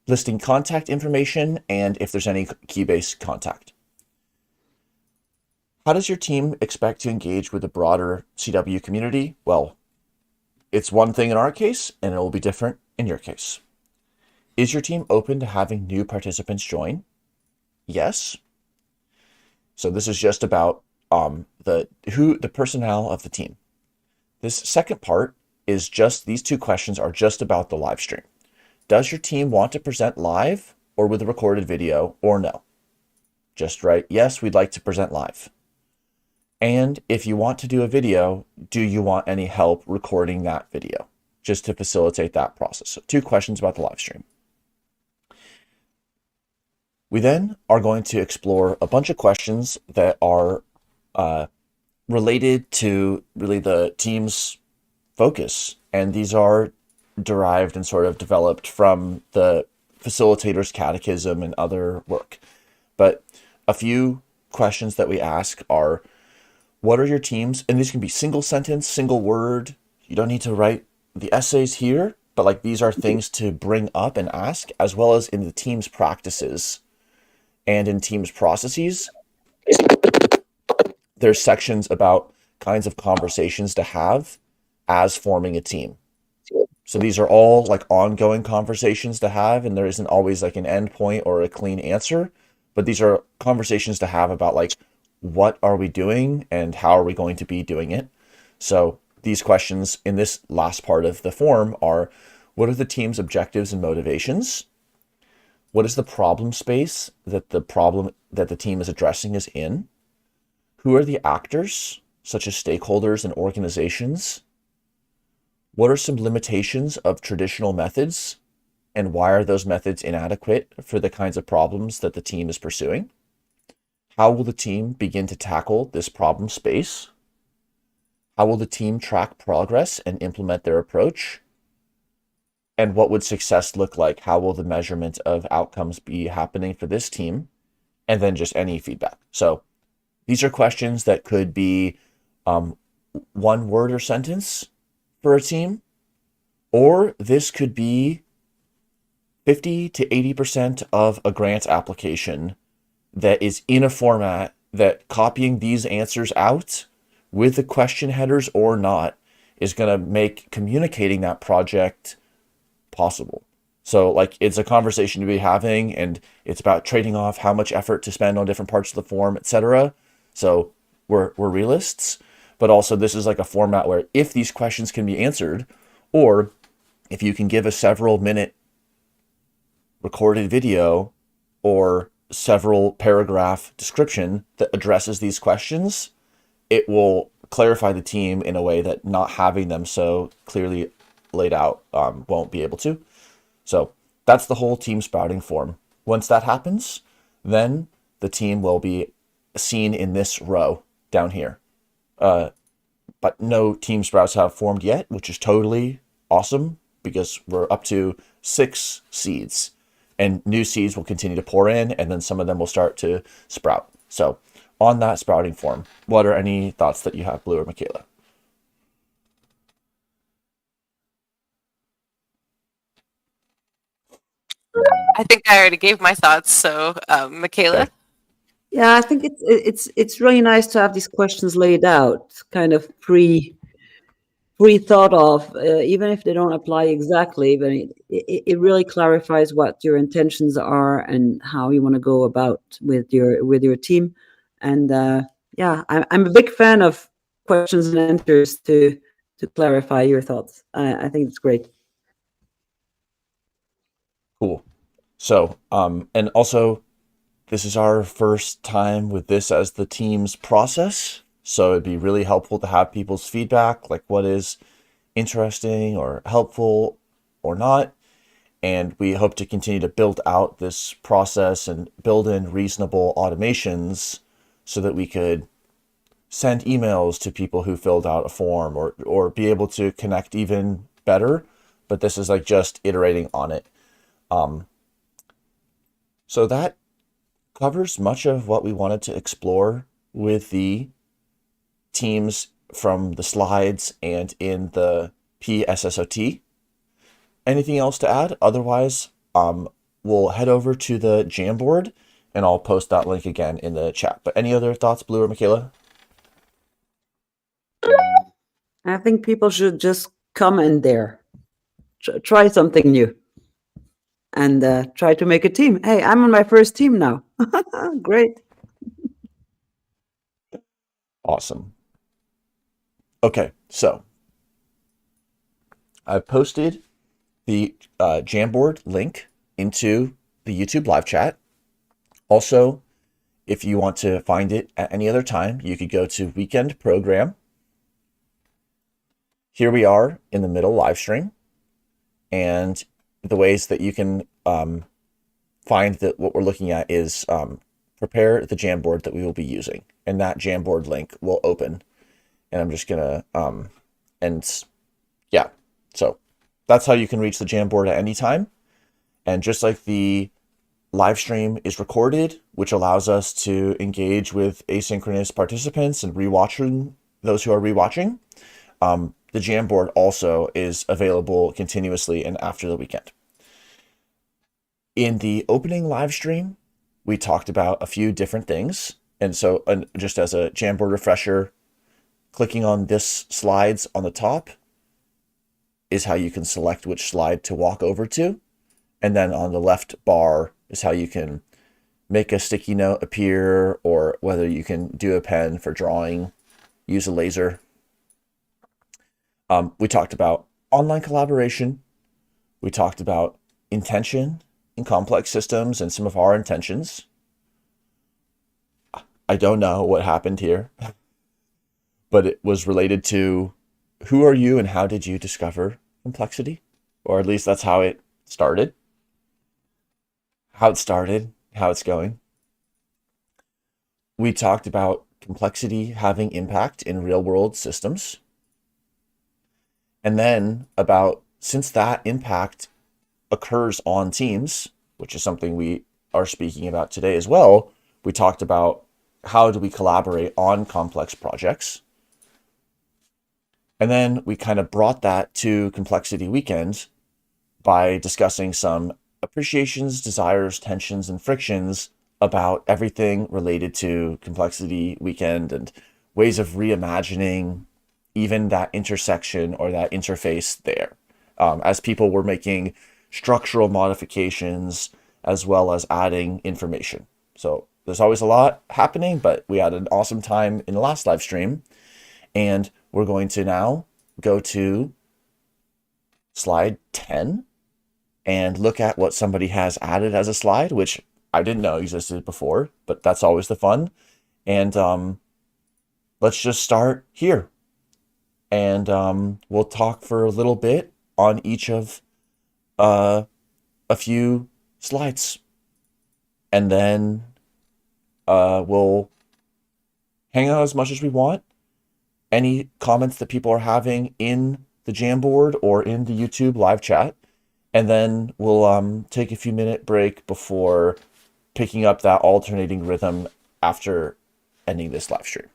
S1: Listing contact information and if there's any key-based contact. How does your team expect to engage with the broader CW community? Well, it's one thing in our case, and it will be different in your case. Is your team open to having new participants join? Yes. So this is just about the personnel of the team. This second part is just, these two questions are just about the live stream. Does your team want to present live or with a recorded video, or no? Just write, yes, we'd like to present live. And if you want to do a video, do you want any help recording that video? Just to facilitate that process. So 2 questions about the live stream. We then are going to explore a bunch of questions that are related to really the team's focus. And these are derived and sort of developed from the facilitator's catechism and other work. But a few questions that we ask are, what are your teams? And these can be single sentence, single word. You don't need to write the essays here, but like these are things to bring up and ask, as well as in the team's practices and in team's processes. There's sections about kinds of conversations to have as forming a team. So these are all like ongoing conversations to have, and there isn't always like an end point or a clean answer, but these are conversations to have about like, what are we doing and how are we going to be doing it? So these questions in this last part of the form are, what are the team's objectives and motivations? What is the problem space that the team is addressing is in? Who are the actors, such as stakeholders and organizations? What are some limitations of traditional methods? And why are those methods inadequate for the kinds of problems that the team is pursuing? How will the team begin to tackle this problem space? How will the team track progress and implement their approach? And what would success look like? How will the measurement of outcomes be happening for this team? And then just any feedback. So these are questions that could be one word or sentence for a team, or this could be 50 to 80% of a grant application that is in a format that copying these answers out with the question headers or not is going to make communicating that project possible. So like it's a conversation to be having, and it's about trading off how much effort to spend on different parts of the form, etc. So we're realists, but also this is like a format where if these questions can be answered, or if you can give a several minute recorded video or several paragraph description that addresses these questions, it will clarify the team in a way that not having them so clearly laid out won't be able to. So that's the whole team sprouting form. Once that happens, then the team will be seen in this row down here. But no team sprouts have formed yet, which is totally awesome because we're up to 6 seeds. And new seeds will continue to pour in, and then some of them will start to sprout. So on that sprouting form, what are any thoughts that you have, Blue or Michaela?
S3: I think I already gave my thoughts. So, Michaela?
S1: Okay.
S2: Yeah, I think it's really nice to have these questions laid out, kind of pre-thought of, even if they don't apply exactly, but it really clarifies what your intentions are and how you want to go about with your team. And yeah, I'm a big fan of questions and answers to clarify your thoughts. I think it's great.
S1: Cool. So, and also, this is our first time with this as the team's process. So it'd be really helpful to have people's feedback, like what is interesting or helpful or not. And we hope to continue to build out this process and build in reasonable automations so that we could send emails to people who filled out a form or be able to connect even better. But this is like just iterating on it. So that covers much of what we wanted to explore with the teams from the slides and in the PSSOT. Anything else to add? Otherwise, we'll head over to the Jamboard and I'll post that link again in the chat. But any other thoughts, Blue or Michaela?
S2: I think people should just come in there, try something new, and try to make a team. Hey, I'm on my first team now. Great.
S1: Awesome. Okay, so I've posted the Jamboard link into the YouTube live chat. Also, if you want to find it at any other time, you could go to Weekend Program. Here we are in the middle live stream, and the ways that you can find that what we're looking at is prepare the Jamboard that we will be using, and that Jamboard link will open. And I'm just gonna and yeah, so that's how you can reach the Jamboard at any time. And just like the live stream is recorded, which allows us to engage with asynchronous participants and rewatching those who are rewatching, the Jamboard also is available continuously and after the weekend. In the opening live stream, we talked about a few different things. And so just as a Jamboard refresher, clicking on this slides on the top is how you can select which slide to walk over to. And then on the left bar is how you can make a sticky note appear, or whether you can do a pen for drawing, use a laser. We talked about online collaboration. We talked about intention in complex systems and some of our intentions. I don't know what happened here, but it was related to who are you and how did you discover complexity? Or at least that's how it started. How it's going. We talked about complexity having impact in real world systems. And then about, since that impact occurs on teams, which is something we are speaking about today as well, we talked about how do we collaborate on complex projects. And then we kind of brought that to Complexity Weekend by discussing some appreciations, desires, tensions, and frictions about everything related to Complexity Weekend and ways of reimagining even that intersection or that interface there, as people were making structural modifications as well as adding information. So there's always a lot happening, but we had an awesome time in the last live stream. And we're going to now go to slide 10 and look at what somebody has added as a slide, which I didn't know existed before, but that's always the fun. And let's just start here. And we'll talk for a little bit on each of a few slides. And then we'll hang out as much as we want. Any comments that people are having in the Jamboard or in the YouTube live chat, and then we'll take a few minute break before picking up that alternating rhythm after ending this live stream.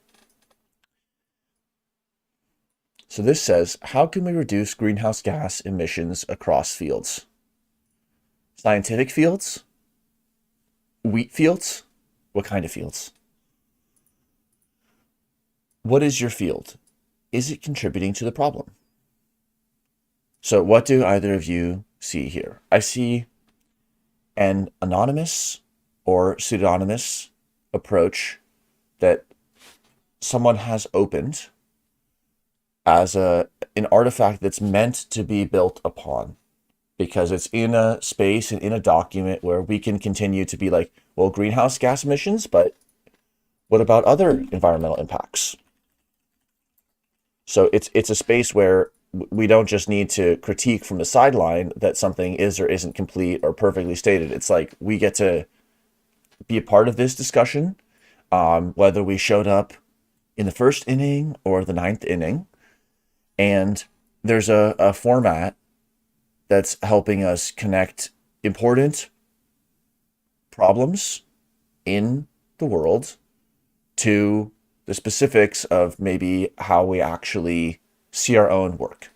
S1: So this says, how can we reduce greenhouse gas emissions across fields? Scientific fields? Wheat fields? What kind of fields? What is your field? Is it contributing to the problem? So what do either of you see here? I see an anonymous or pseudonymous approach that someone has opened as an artifact that's meant to be built upon, because it's in a space and in a document where we can continue to be like, well, greenhouse gas emissions, but what about other environmental impacts? So it's a space where we don't just need to critique from the sideline that something is or isn't complete or perfectly stated. It's like we get to be a part of this discussion, whether we showed up in the first inning or the ninth inning. And there's a format that's helping us connect important problems in the world to the specifics of maybe how we actually see our own work.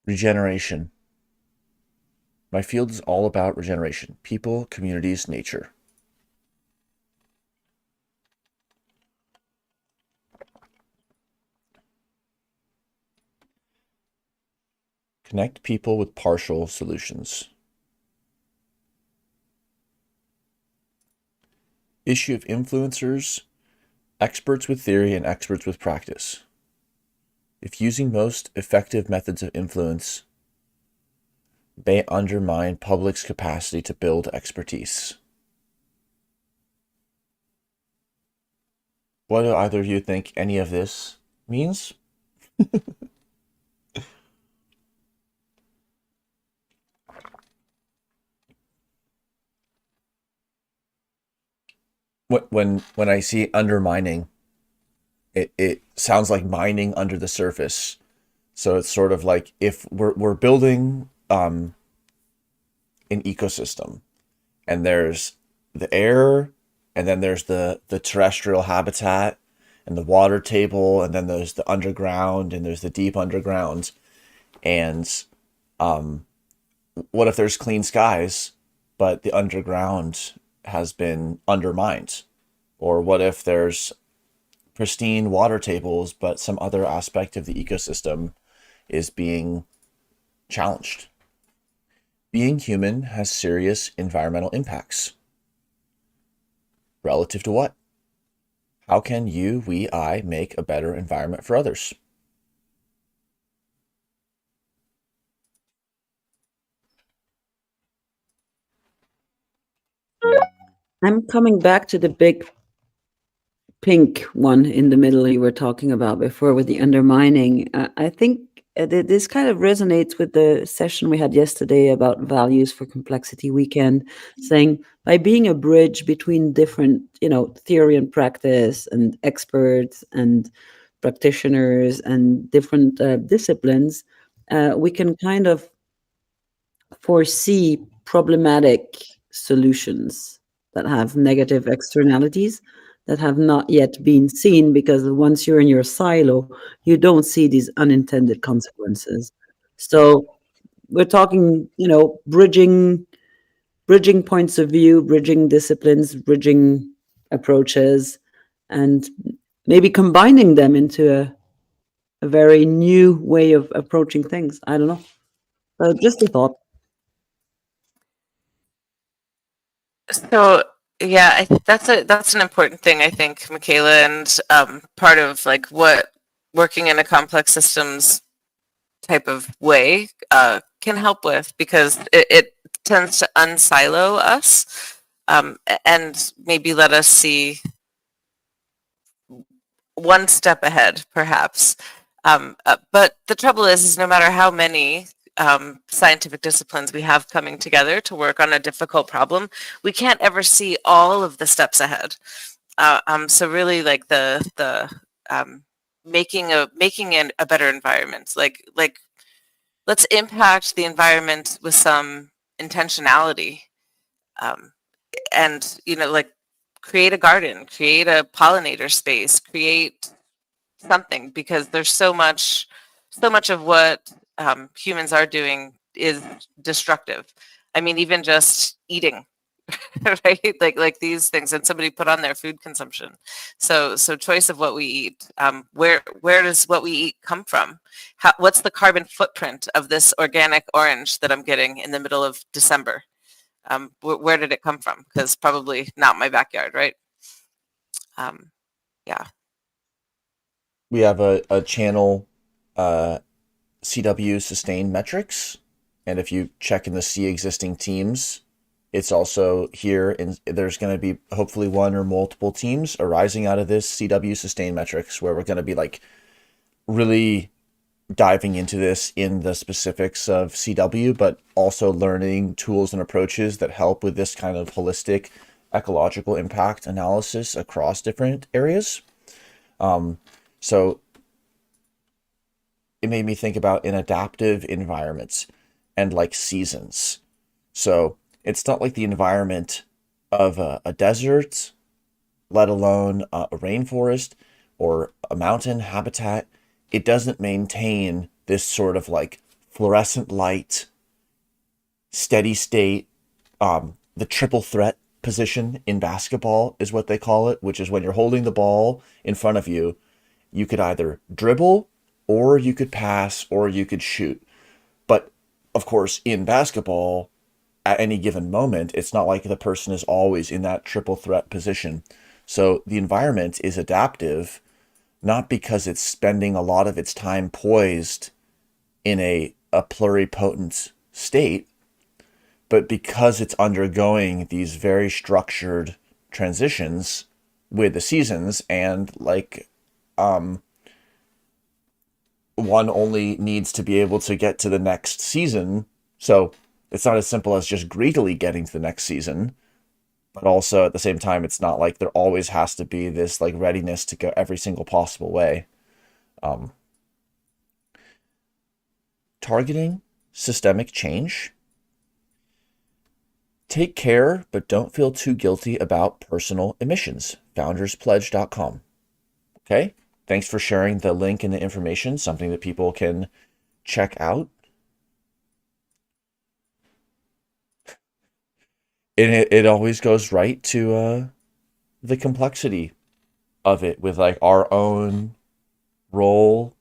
S1: Regeneration. My field is all about regeneration. People, communities, nature. Connect people with partial solutions. Issue of influencers, experts with theory and experts with practice. If using most effective methods of influence may undermine public's capacity to build expertise. What do either of you think any of this means? When I see undermining, it sounds like mining under the surface. So it's sort of like if we're building an ecosystem, and there's the air, and then there's the terrestrial habitat and the water table, and then there's the underground, and there's the deep underground. And what if there's clean skies, but the underground has been undermined? Or what if there's pristine water tables, but some other aspect of the ecosystem is being challenged? Being human has serious environmental impacts. Relative to what? How can you, we, I make a better environment for others?
S2: I'm coming back to the big pink one in the middle you were talking about before with the undermining. I think this kind of resonates with the session we had yesterday about values for complexity weekend, saying by being a bridge between different, theory and practice and experts and practitioners and different disciplines, we can kind of foresee problematic solutions that have negative externalities that have not yet been seen, because once you're in your silo, you don't see these unintended consequences. So we're talking, bridging points of view, bridging disciplines, bridging approaches, and maybe combining them into a very new way of approaching things. I don't know. Just a thought.
S3: So yeah, I think that's an important thing. I think, Michaela, and part of like what working in a complex systems type of way can help with, because it tends to unsilo us and maybe let us see one step ahead, perhaps. But the trouble is no matter how many scientific disciplines we have coming together to work on a difficult problem, we can't ever see all of the steps ahead. So really, like the making a better environment, like let's impact the environment with some intentionality, um, and like create a garden, create a pollinator space, create something, because there's so much of what humans are doing is destructive. I mean, even just eating, right? Like these things, and somebody put on their food consumption. So choice of what we eat. Where does what we eat come from? What's the carbon footprint of this organic orange that I'm getting in the middle of December? Where did it come from? Because probably not my backyard, right? Yeah.
S1: We have a channel, CW Sustained Metrics, and if you check in the See Existing Teams, it's also here, and there's going to be hopefully one or multiple teams arising out of this CW Sustained Metrics, where we're going to be like really diving into this in the specifics of CW, but also learning tools and approaches that help with this kind of holistic ecological impact analysis across different areas. So it made me think about in adaptive environments and like seasons. So it's not like the environment of a desert, let alone a rainforest or a mountain habitat. It doesn't maintain this sort of like fluorescent light, steady state. The triple threat position in basketball is what they call it, which is when you're holding the ball in front of you, you could either dribble or you could pass or you could shoot. But of course, in basketball, at any given moment, it's not like the person is always in that triple threat position. So the environment is adaptive, not because it's spending a lot of its time poised in a pluripotent state, but because it's undergoing these very structured transitions with the seasons, and like one only needs to be able to get to the next season. So it's not as simple as just greedily getting to the next season, but also at the same time, it's not like there always has to be this like readiness to go every single possible way. Targeting systemic change. Take care, but don't feel too guilty about personal emissions. Founderspledge.com. Okay? Thanks for sharing the link and the information, something that people can check out. And it always goes right to the complexity of it, with like our own role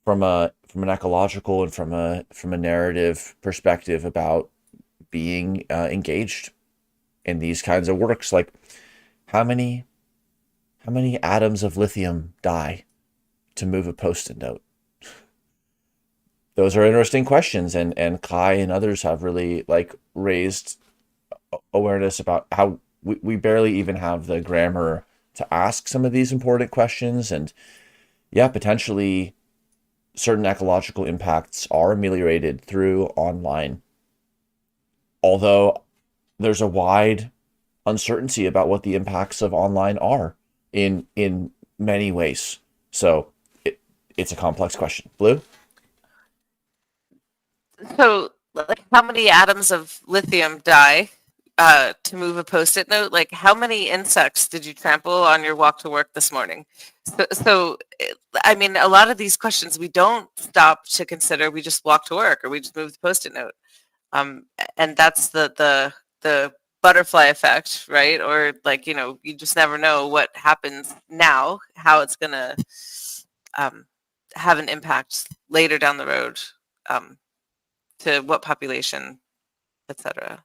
S1: from an ecological and from a narrative perspective about being engaged in these kinds of works. Like how many atoms of lithium die to move a post-it note? Those are interesting questions, and Kai and others have really like raised awareness about how we barely even have the grammar to ask some of these important questions. And yeah, potentially certain ecological impacts are ameliorated through online, although there's a wide uncertainty about what the impacts of online are in many ways. So it's a complex question. Blue?
S3: So, like, how many atoms of lithium die to move a post-it note? Like, how many insects did you trample on your walk to work this morning? I mean, a lot of these questions we don't stop to consider. We just walk to work, or we just move the post-it note, and that's the butterfly effect, right? Or like, you just never know what happens now, how it's gonna have an impact later down the road. To what population, etc.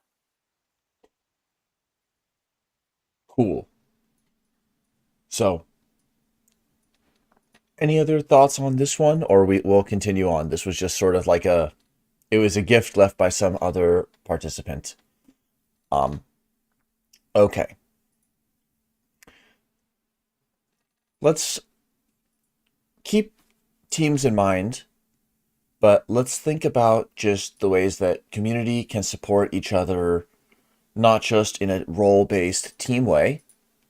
S1: Cool. So, any other thoughts on this one, or we'll continue on? This was just sort of like it was a gift left by some other participant. Okay. Let's keep teams in mind, but let's think about just the ways that community can support each other, not just in a role-based team way.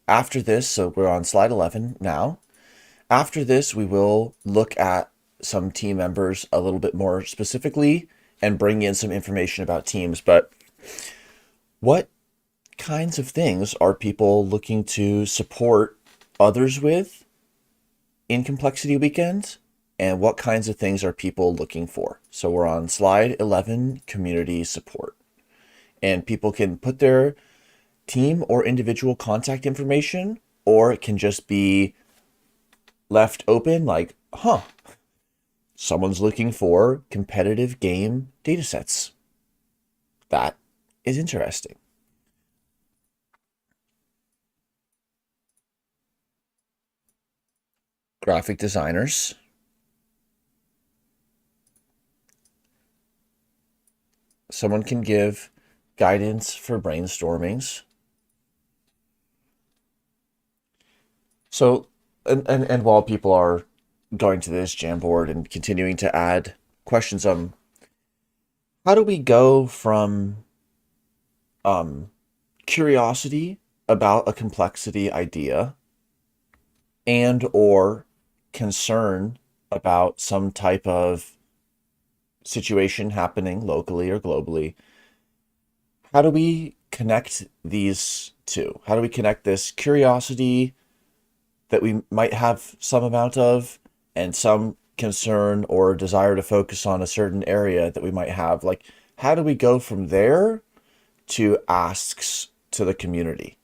S1: After this, so we're on slide 11 now. After this, we will look at some team members a little bit more specifically and bring in some information about teams. But what kinds of things are people looking to support others with in Complexity Weekend? And what kinds of things are people looking for? So we're on slide 11, community support. And people can put their team or individual contact information, or it can just be left open like, someone's looking for competitive game datasets. That is interesting. Graphic designers. Someone can give guidance for brainstormings. So, and while people are going to this Jamboard and continuing to add questions, how do we go from curiosity about a complexity idea and or concern about some type of situation happening locally or globally? How do we connect these two? How do we connect this curiosity that we might have some amount of and some concern or desire to focus on a certain area that we might have? Like, how do we go from there to asks to the community?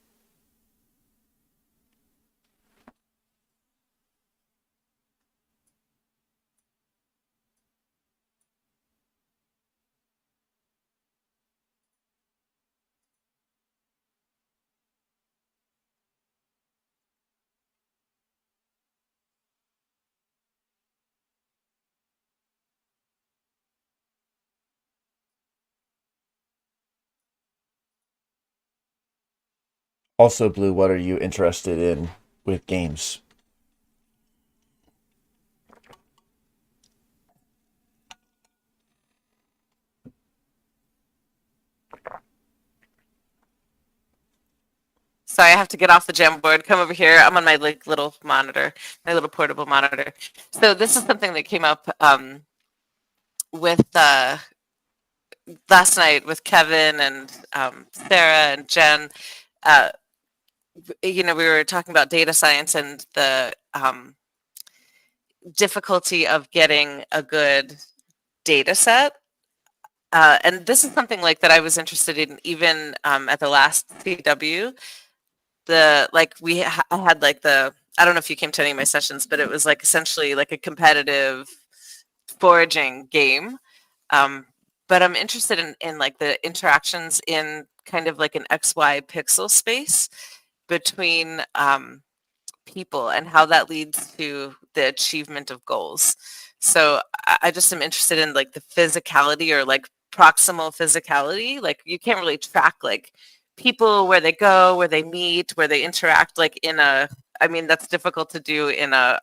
S1: Also, Blue, what are you interested in with games?
S3: Sorry, I have to get off the Jamboard. Come over here. I'm on my little monitor, my little portable monitor. So this is something that came up with last night with Kevin and Sarah and Jen. Uh, we were talking about data science and the difficulty of getting a good data set. And this is something like that I was interested in even at the last CW. I had like I don't know if you came to any of my sessions, but it was like essentially like a competitive foraging game. Um, but I'm interested in like the interactions in kind of like an XY pixel space between people and how that leads to the achievement of goals. So I just am interested in like the physicality or like proximal physicality. Like you can't really track like people, where they go, where they meet, where they interact, like I mean, that's difficult to do in a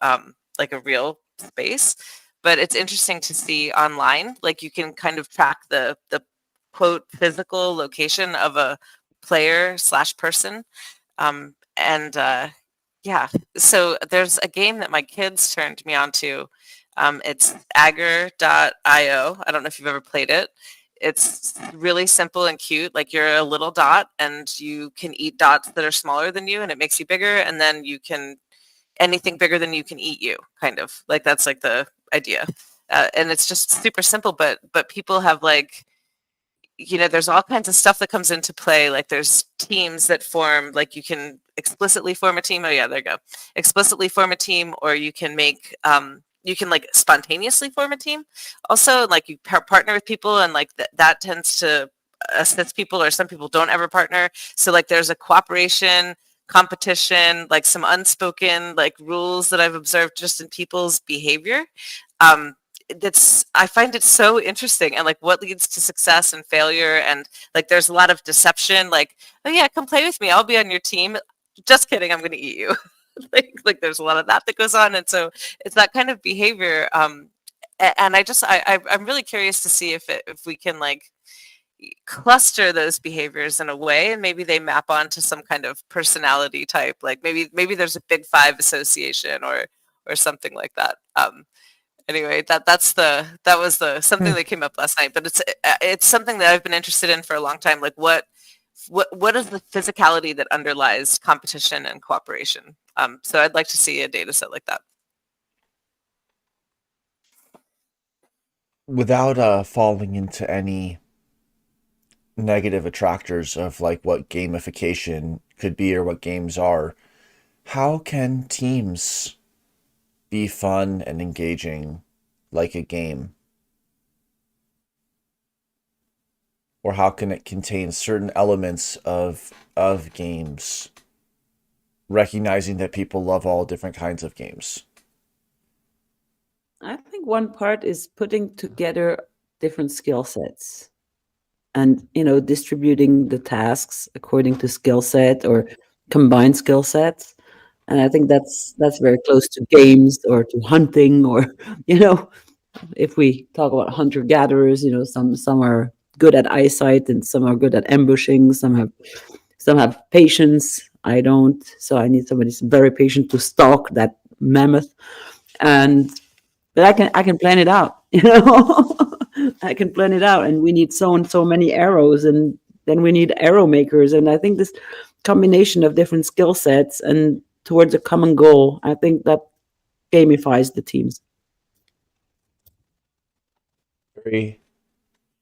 S3: like a real space, but it's interesting to see online. Like you can kind of track the quote physical location of a player slash person. And yeah, so there's a game that my kids turned me on to. It's Agar.io. I don't know if you've ever played it. It's really simple and cute. Like you're a little dot and you can eat dots that are smaller than you and it makes you bigger. And then anything bigger than you can eat you, kind of. Like that's like the idea. And it's just super simple, but people have like, there's all kinds of stuff that comes into play. Like there's teams that form, like you can explicitly form a team. Oh yeah, there you go. Explicitly form a team, or you can make, you can like spontaneously form a team. Also, like you partner with people, and like that tends to assist people, or some people don't ever partner. So like there's a cooperation, competition, like some unspoken like rules that I've observed just in people's behavior. Um, I find it so interesting, and like what leads to success and failure, and like there's a lot of deception, like, oh yeah, come play with me, I'll be on your team. Just kidding, I'm going to eat you. Like there's a lot of that goes on, and so it's that kind of behavior. And I'm really curious to see if we can like cluster those behaviors in a way, and maybe they map onto some kind of personality type, like maybe there's a big five association or something like that. Anyway, that was the something that came up last night, but it's something that I've been interested in for a long time. Like what is the physicality that underlies competition and cooperation? So I'd like to see a data set like that.
S1: Without falling into any negative attractors of like what gamification could be or what games are, how can teams be fun and engaging like a game? Or how can it contain certain elements of games, recognizing that people love all different kinds of games?
S2: I think one part is putting together different skill sets and, distributing the tasks according to skill set or combined skill sets. And I think that's very close to games or to hunting or, you know, if we talk about hunter gatherers, some are good at eyesight and some are good at ambushing. Some have patience. I don't, so I need somebody who's very patient to stalk that mammoth. And but I can plan it out. I can plan it out, and we need so and so many arrows, and then we need arrow makers. And I think this combination of different skill sets and towards a common goal, I think that gamifies the teams.
S1: Very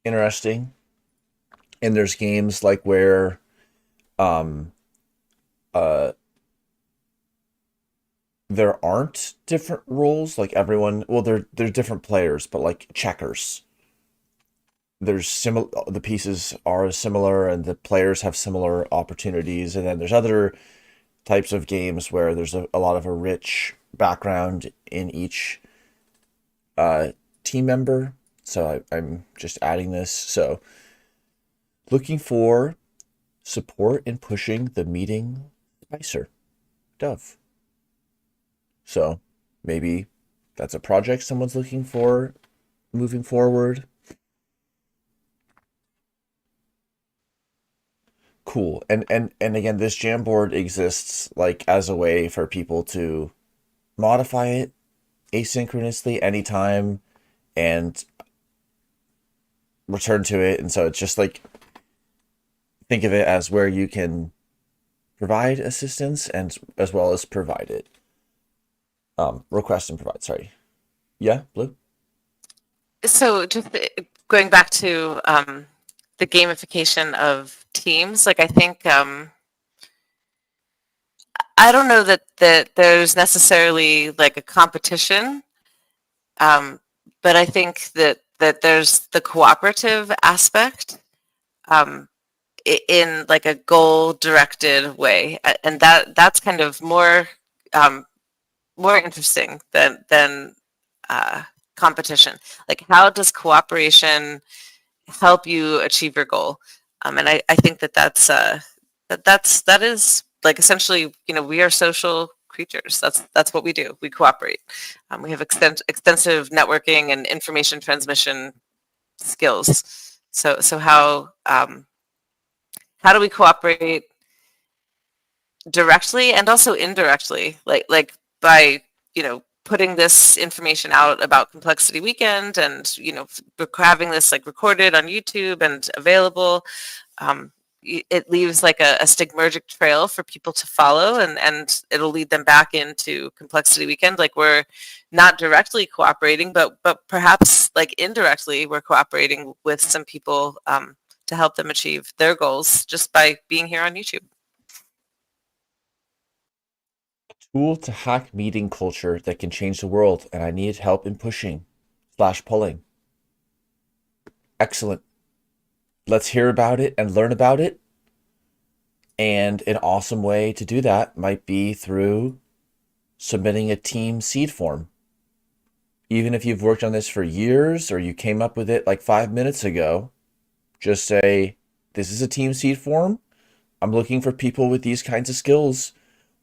S1: interesting. And there's games like where um uh there aren't different rules, like everyone, well, they're different players, but like checkers, there's similar, the pieces are similar and the players have similar opportunities. And then there's other types of games where there's a lot of a rich background in each uh team member. So I'm just adding this. So looking for support in pushing the meeting spicer dove. So maybe that's a project someone's looking for moving forward. Cool. And again, this Jamboard exists like as a way for people to modify it asynchronously anytime and return to it. And so it's just like, think of it as where you can provide assistance and as well as provide it. Request and provide, sorry. Yeah, Blue?
S3: So just going back to the gamification of teams, like I think I don't know that there's necessarily like a competition, but I think that there's the cooperative aspect in like a goal directed way, and that's kind of more interesting than competition. Like how does cooperation help you achieve your goal? And I think that is like essentially, we are social creatures. That's what we do. We cooperate. We have extensive networking and information transmission skills. So how do we cooperate directly and also indirectly, like by putting this information out about Complexity Weekend, and having this like recorded on YouTube and available. It leaves like a stigmergic trail for people to follow, and it'll lead them back into Complexity Weekend. Like we're not directly cooperating, but perhaps like indirectly we're cooperating with some people to help them achieve their goals just by being here on YouTube.
S1: Tool to hack meeting culture that can change the world, and I need help in pushing / pulling. Excellent. Let's hear about it and learn about it. And an awesome way to do that might be through submitting a team seed form. Even if you've worked on this for years or you came up with it like 5 minutes ago, just say, this is a team seed form. I'm looking for people with these kinds of skills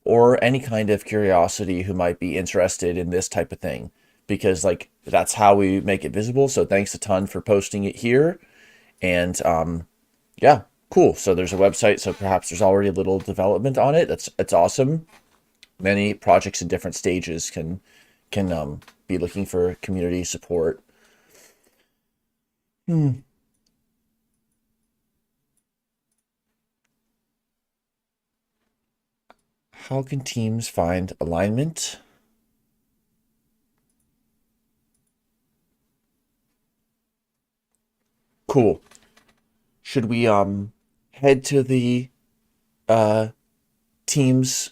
S1: or any kind of curiosity who might be interested in this type of thing. Because like that's how we make it visible. So thanks a ton for posting it here. And yeah, cool. So there's a website. So perhaps there's already a little development on it. That's awesome. Many projects in different stages can be looking for community support. How can teams find alignment? Cool. Should we head to the uh teams,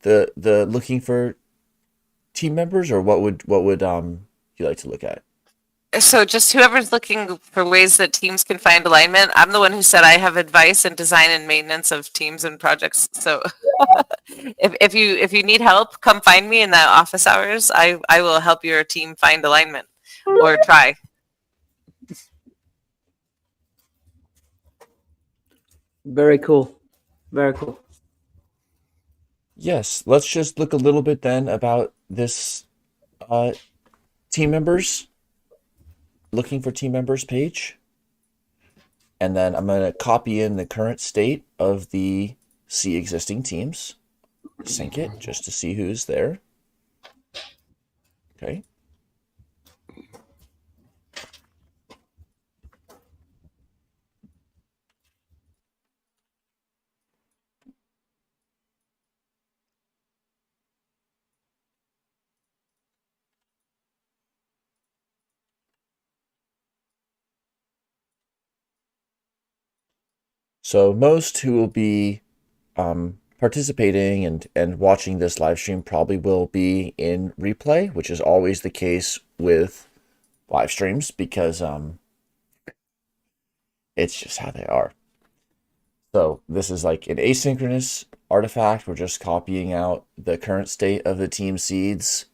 S1: the looking for team members, or what would you like to look at?
S3: So just whoever's looking for ways that teams can find alignment, I'm the one who said I have advice in design and maintenance of teams and projects. So if you need help, come find me in the office hours. I will help your team find alignment or try.
S2: Very cool. Very cool.
S1: Yes, let's just look a little bit then about this uh team members, looking for team members page. And then I'm going to copy in the current state of the see existing teams, sync it just to see who's there. Okay. So most who will be participating and watching this live stream probably will be in replay, which is always the case with live streams because it's just how they are. So this is like an asynchronous artifact. We're just copying out the current state of the team seeds.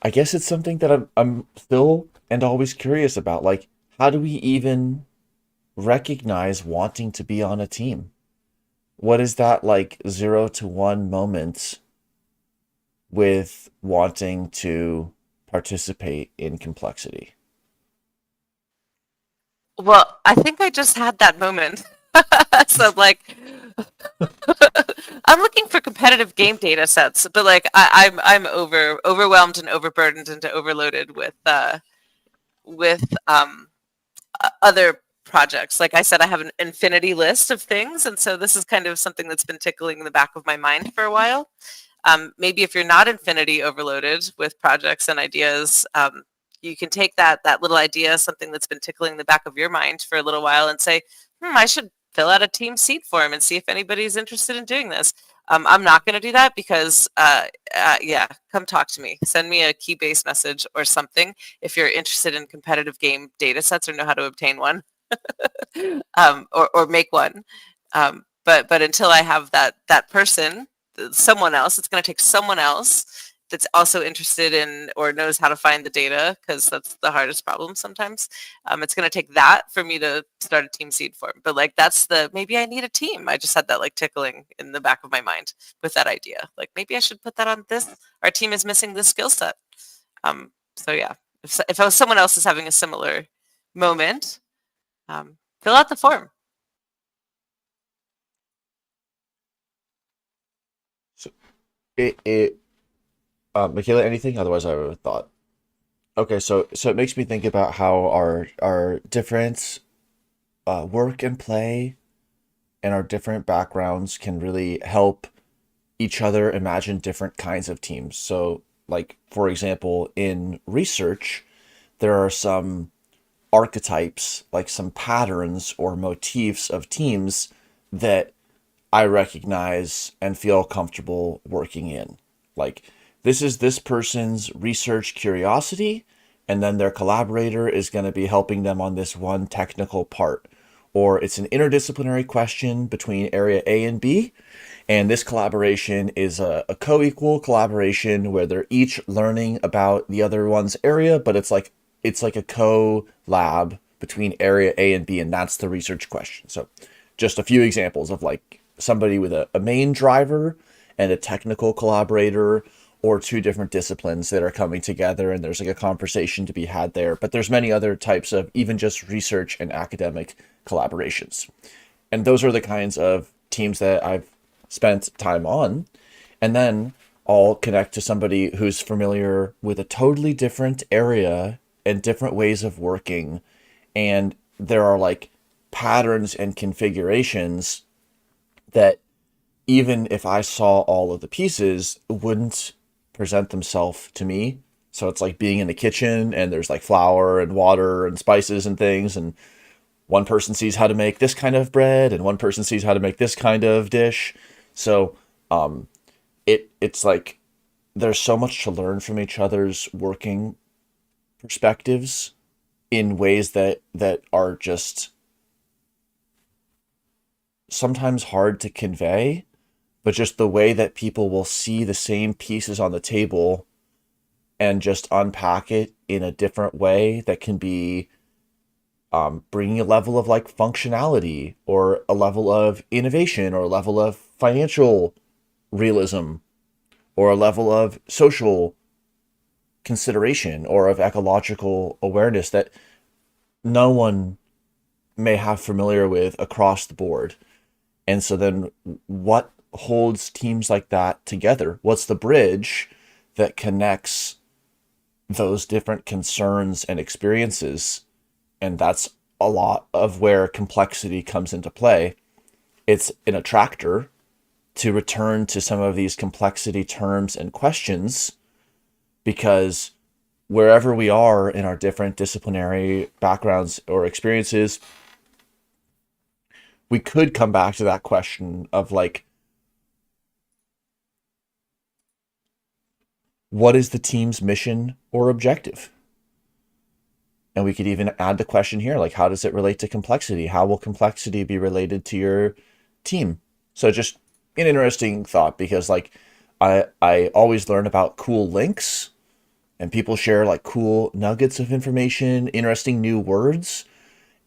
S1: I guess it's something that I'm still and always curious about. Like, how do we even recognize wanting to be on a team? What is that like 0 to 1 moment with wanting to participate in complexity?
S3: Well, I think I just had that moment. So like I'm looking for competitive game data sets, but like I'm overwhelmed and overburdened and overloaded with other projects. Like I said, I have an infinity list of things, and so this is kind of something that's been tickling the back of my mind for a while. Maybe if you're not infinity overloaded with projects and ideas, you can take that little idea, something that's been tickling the back of your mind for a little while, and say, I should fill out a team seat form and see if anybody's interested in doing this. I'm not going to do that because, yeah, come talk to me. Send me a key-based message or something if you're interested in competitive game data sets or know how to obtain one, or make one. But until I have that person, someone else, it's going to take someone else that's also interested in or knows how to find the data, because that's the hardest problem sometimes. It's going to take that for me to start a team seed form. But like maybe I need a team. I just had that like tickling in the back of my mind with that idea. Like maybe I should put that on this. Our team is missing this skill set. So yeah, if someone else is having a similar moment, fill out the form.
S1: So it Michaela, anything? Otherwise, I would have thought. Okay, so it makes me think about how our different work and play and our different backgrounds can really help each other imagine different kinds of teams. So, like for example, in research, there are some archetypes, like some patterns or motifs of teams that I recognize and feel comfortable working in. Like, this is this person's research curiosity, and then their collaborator is going to be helping them on this one technical part. or it's an interdisciplinary question between area A and B. And this collaboration is a co-equal collaboration where they're each learning about the other one's area, but it's like a co-lab between area A and B, and that's the research question. So just a few examples of like somebody with a main driver and a technical collaborator, or two different disciplines that are coming together, and there's like a conversation to be had there. But there's many other types of even just research and academic collaborations. And those are the kinds of teams that I've spent time on. And then I'll connect to somebody who's familiar with a totally different area and different ways of working. And there are like patterns and configurations that even if I saw all of the pieces, wouldn't present themselves to me. So it's like being in the kitchen and there's like flour and water and spices and things, and one person sees how to make this kind of bread and one person sees how to make this kind of dish. So it's like there's so much to learn from each other's working perspectives in ways that are just sometimes hard to convey, but just the way that people will see the same pieces on the table and just unpack it in a different way that can be bringing a level of like functionality, or a level of innovation, or a level of financial realism, or a level of social consideration, or of ecological awareness that no one may have familiar with across the board. And so then what holds teams like that together? What's the bridge that connects those different concerns and experiences? And that's a lot of where complexity comes into play. It's an attractor to return to some of these complexity terms and questions, because wherever we are in our different disciplinary backgrounds or experiences, we could come back to that question of like, what is the team's mission or objective? And we could even add the question here, like, how does it relate to complexity? How will complexity be related to your team? So just an interesting thought, because like I always learn about cool links, and people share like cool nuggets of information, interesting new words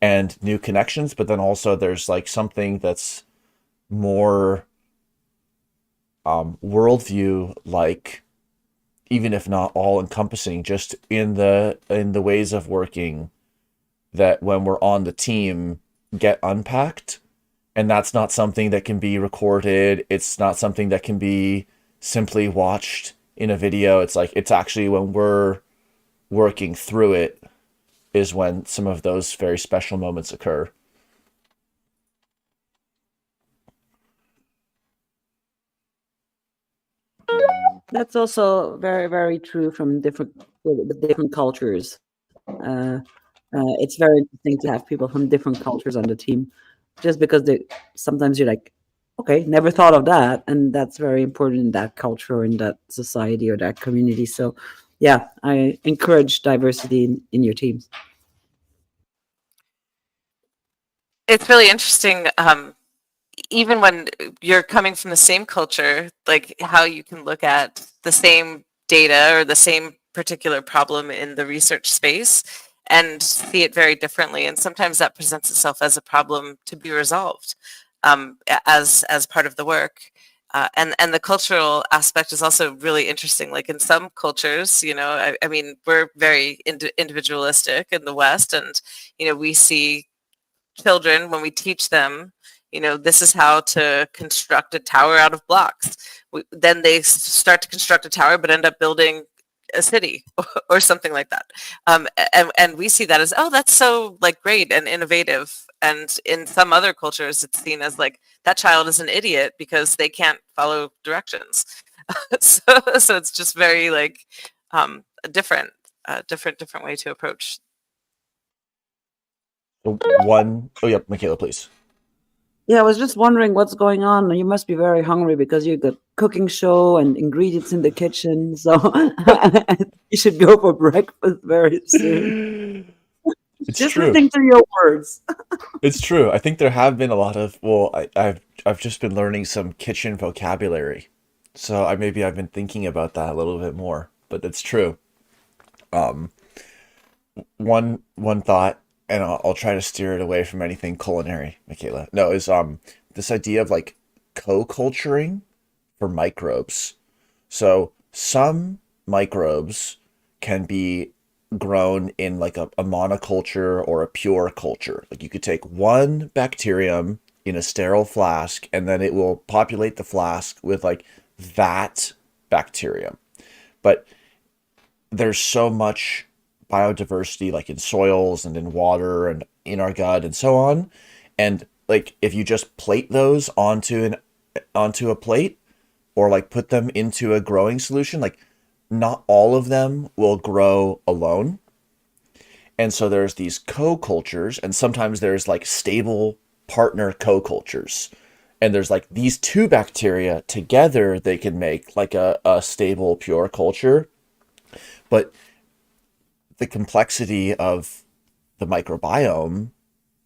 S1: and new connections. But then also there's like something that's more worldview, like, even if not all encompassing, just in the ways of working that when we're on the team get unpacked. And that's not something that can be recorded. It's not something that can be simply watched in a video. It's like, it's actually when we're working through it is when some of those very special moments occur.
S2: That's also very, very true from different cultures. It's very interesting to have people from different cultures on the team, just because sometimes you're like, okay, never thought of that, and that's very important in that culture or in that society or that community. So, yeah, I encourage diversity in your teams.
S3: It's really interesting. Even when you're coming from the same culture, like how you can look at the same data or the same particular problem in the research space and see it very differently. And sometimes that presents itself as a problem to be resolved as part of the work. And the cultural aspect is also really interesting. Like in some cultures, I mean, we're very individualistic in the West, and, we see children, when we teach them, this is how to construct a tower out of blocks. Then they start to construct a tower, but end up building a city or something like that. And we see that as, oh, that's so like great and innovative. And in some other cultures, it's seen as like, that child is an idiot because they can't follow directions. So it's just very like a different way to approach.
S1: Oh, yep, Michaela, please.
S2: Yeah, I was just wondering what's going on. You must be very hungry because you got cooking show and ingredients in the kitchen. So you should go for breakfast very soon.
S1: It's
S2: Just
S1: true.
S2: listening to your words.
S1: It's true. I think there have been a lot of, well, I've just been learning some kitchen vocabulary. So I've been thinking about that a little bit more, but it's true. Um, one thought, and I'll try to steer it away from anything culinary, Michaela. No, is this idea of like co-culturing for microbes. So some microbes can be grown in like a monoculture or a pure culture. Like you could take one bacterium in a sterile flask and then it will populate the flask with like that bacterium. But there's so much biodiversity like in soils and in water and in our gut and so on. And like if you just plate those onto a plate or like put them into a growing solution, like not all of them will grow alone. And so there's these co-cultures, and sometimes there's like stable partner co-cultures. And there's like these two bacteria together, they can make like a stable, pure culture. But the complexity of the microbiome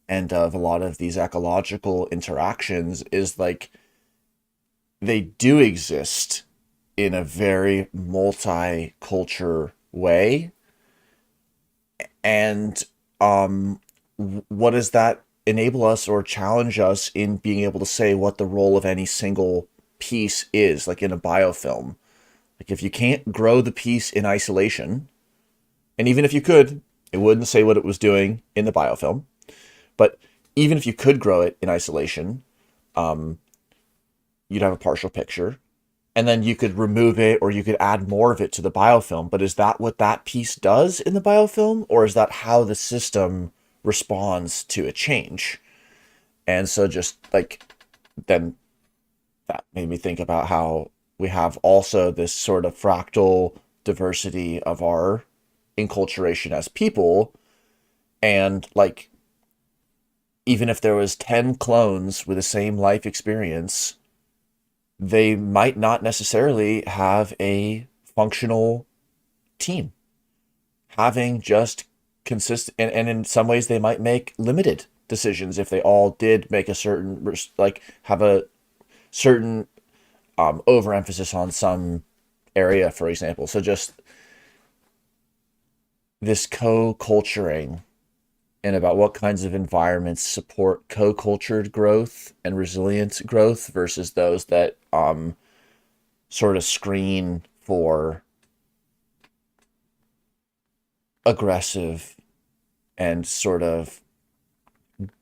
S1: and of a lot of these ecological interactions is like they do exist in a very multi-culture way. And what does that enable us or challenge us in being able to say what the role of any single piece is, like in a biofilm? Like if you can't grow the piece in isolation, and even if you could, it wouldn't say what it was doing in the biofilm. But even if you could grow it in isolation, you'd have a partial picture. And then you could remove it or you could add more of it to the biofilm. But is that what that piece does in the biofilm? Or is that how the system responds to a change? And so just like, then that made me think about how we have also this sort of fractal diversity of our enculturation as people. And like, even if there was 10 clones with the same life experience, they might not necessarily have a functional team. Having just consistent, and in some ways they might make limited decisions if they all did make a certain, like have a certain overemphasis on some area, for example. So just this co-culturing and about what kinds of environments support co-cultured growth and resilient growth versus those that sort of screen for aggressive and sort of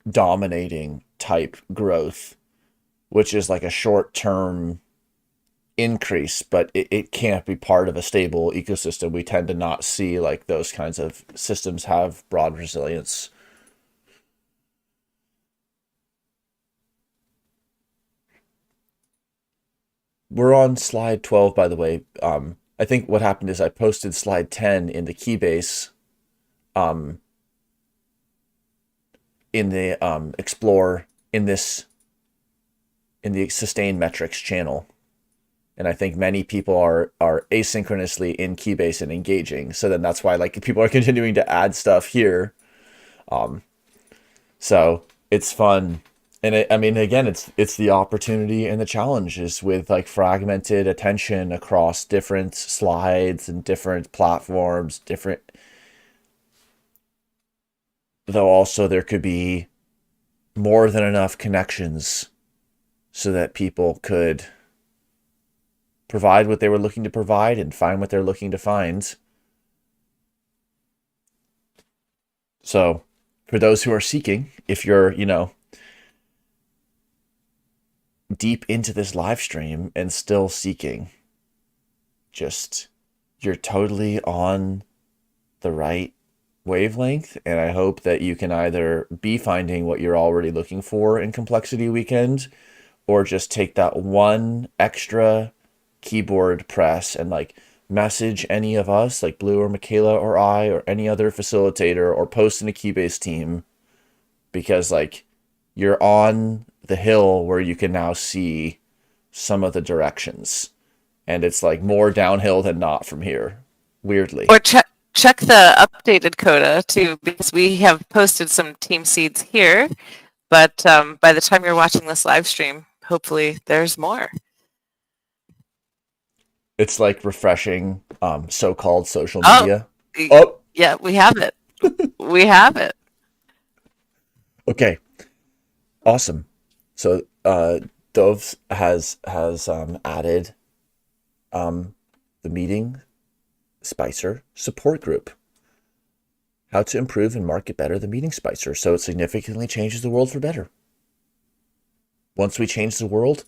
S1: dominating type growth, which is like a short-term increase, but it can't be part of a stable ecosystem. We tend to not see like those kinds of systems have broad resilience. We're on slide 12, by the way. I think what happened is I posted slide 10 in the Keybase in the explore in the sustain metrics channel. And I think many people are asynchronously in Keybase and engaging. So then that's why like people are continuing to add stuff here. So it's fun. And I mean, again, it's the opportunity and the challenges with like fragmented attention across different slides and different platforms, though also there could be more than enough connections so that people could provide what they were looking to provide and find what they're looking to find. So for those who are seeking, if you're, deep into this live stream and still seeking, just you're totally on the right wavelength. And I hope that you can either be finding what you're already looking for in Complexity Weekend, or just take that one extra keyboard press and like message any of us, like Blue or Michaela or I or any other facilitator, or post in a Keybase team, because like you're on the hill where you can now see some of the directions, and it's like more downhill than not from here, weirdly.
S3: Or check the updated coda too, because we have posted some team seeds here. But by the time you're watching this live stream, hopefully there's more.
S1: It's like refreshing so-called social
S3: Oh,
S1: media. Oh,
S3: yeah, we have it. We have it.
S1: okay. Awesome. So Dove has added the meeting Spicer support group. How to improve and market better the meeting Spicer so it significantly changes the world for better. Once we change the world,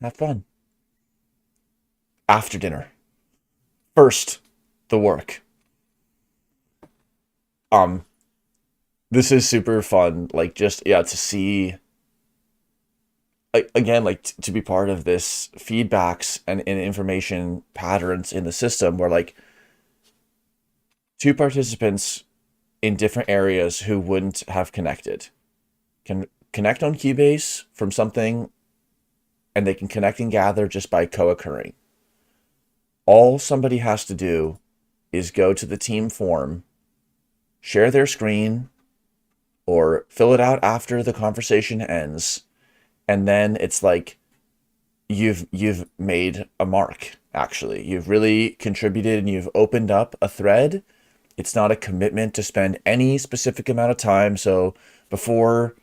S1: have fun. After dinner. First, the work. This is super fun. Like, just, yeah, to see, like, again, like, to be part of this feedbacks and information patterns in the system where, like, two participants in different areas who wouldn't have connected can connect on Keybase from something, and they can connect and gather just by co-occurring. All somebody has to do is go to the team form, share their screen, or fill it out after the conversation ends, and then it's like you've made a mark. Actually, you've really contributed and you've opened up a thread. It's not a commitment to spend any specific amount of time. So before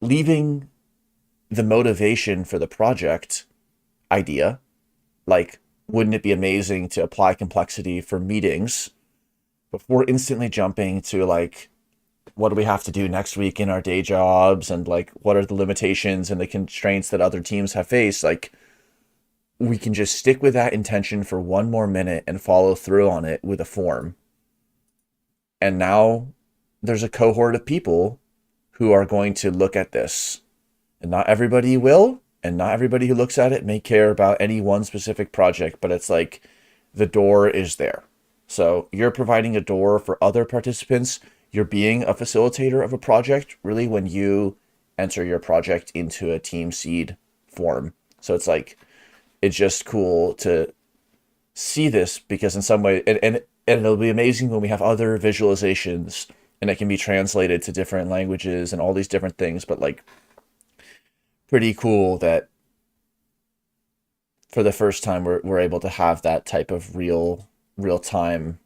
S1: leaving the motivation for the project idea, like, wouldn't it be amazing to apply complexity for meetings before instantly jumping to, like, what do we have to do next week in our day jobs, and, like, what are the limitations and the constraints that other teams have faced? Like, we can just stick with that intention for one more minute and follow through on it with a form. And now there's a cohort of people who are going to look at this. And not everybody will, and not everybody who looks at it may care about any one specific project, but it's like the door is there. So you're providing a door for other participants. You're being a facilitator of a project, really, when you enter your project into a team seed form. So it's like, it's just cool to see this, because in some way, and it'll be amazing when we have other visualizations and it can be translated to different languages and all these different things, but, like, pretty cool that for the first time we're able to have that type of real time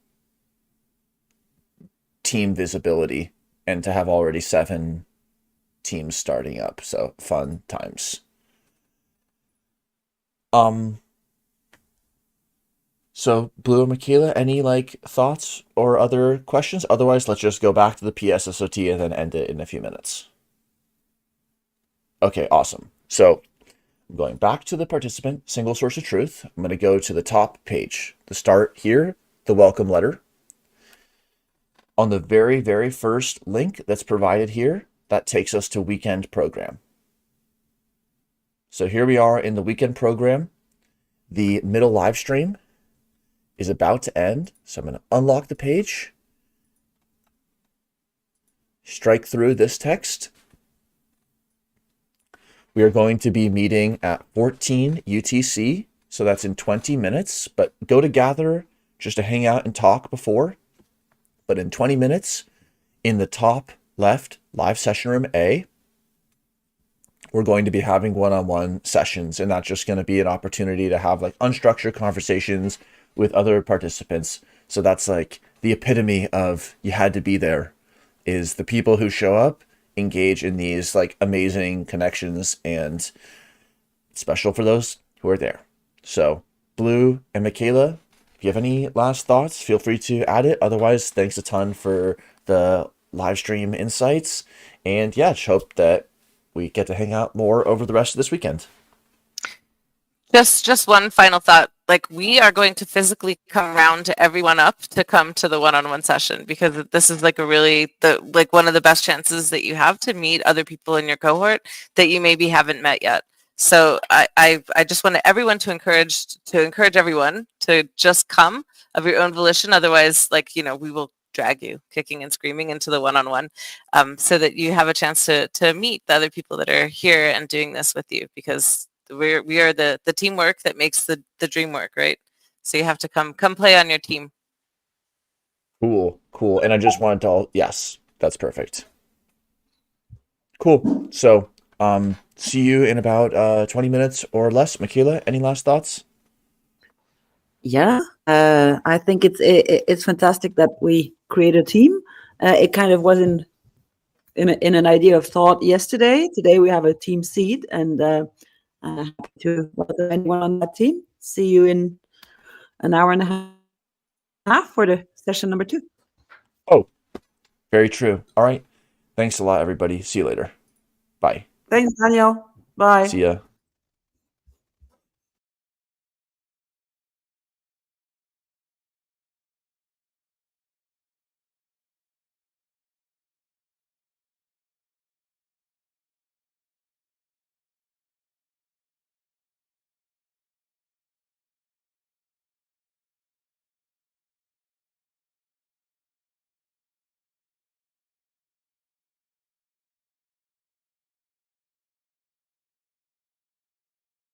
S1: team visibility, and to have already 7 teams starting up. So fun times. So Blue and Michaela, any, like, thoughts or other questions? Otherwise, let's just go back to the PSSOT and then end it in a few minutes. Okay, awesome. So I'm going back to the participant single source of truth. I'm going to go to the top page. The start here, the welcome letter. On the very, very first link that's provided here, that takes us to weekend program. So here we are in the weekend program. The middle live stream is about to end. So I'm going to unlock the page, strike through this text. We are going to be meeting at 14 UTC. So that's in 20 minutes, but go to gather just to hang out and talk before. But in 20 minutes, in the top left, live session room A, we're going to be having one-on-one sessions, and that's just going to be an opportunity to have, like, unstructured conversations with other participants. So that's, like, the epitome of you had to be there, is the people who show up engage in these, like, amazing connections, and special for those who are there. So Blue and Michaela, if you have any last thoughts, feel free to add it. Otherwise, thanks a ton for the live stream insights. And yeah, just hope that we get to hang out more over the rest of this weekend.
S3: Just one final thought. Like, we are going to physically come round to everyone up to come to the one-on-one session, because this is, like, one of the best chances that you have to meet other people in your cohort that you maybe haven't met yet. So I just want everyone to encourage everyone to just come of your own volition. Otherwise, like, we will drag you kicking and screaming into the one-on-one, so that you have a chance to meet the other people that are here and doing this with you, because we are the teamwork that makes the dream work, right? So you have to come play on your team.
S1: Cool. And I just wanted to, yes, that's perfect. Cool. So, see you in about 20 minutes or less. Michaela, any last thoughts?
S2: Yeah, I think it's fantastic that we create a team. It kind of wasn't in an idea of thought yesterday. Today we have a team seat, and happy to welcome anyone on that team. See you in an hour and a half for the session number 2.
S1: Oh, very true. All right. Thanks a lot, everybody. See you later. Bye.
S2: Thanks, Daniel. Bye.
S1: See ya.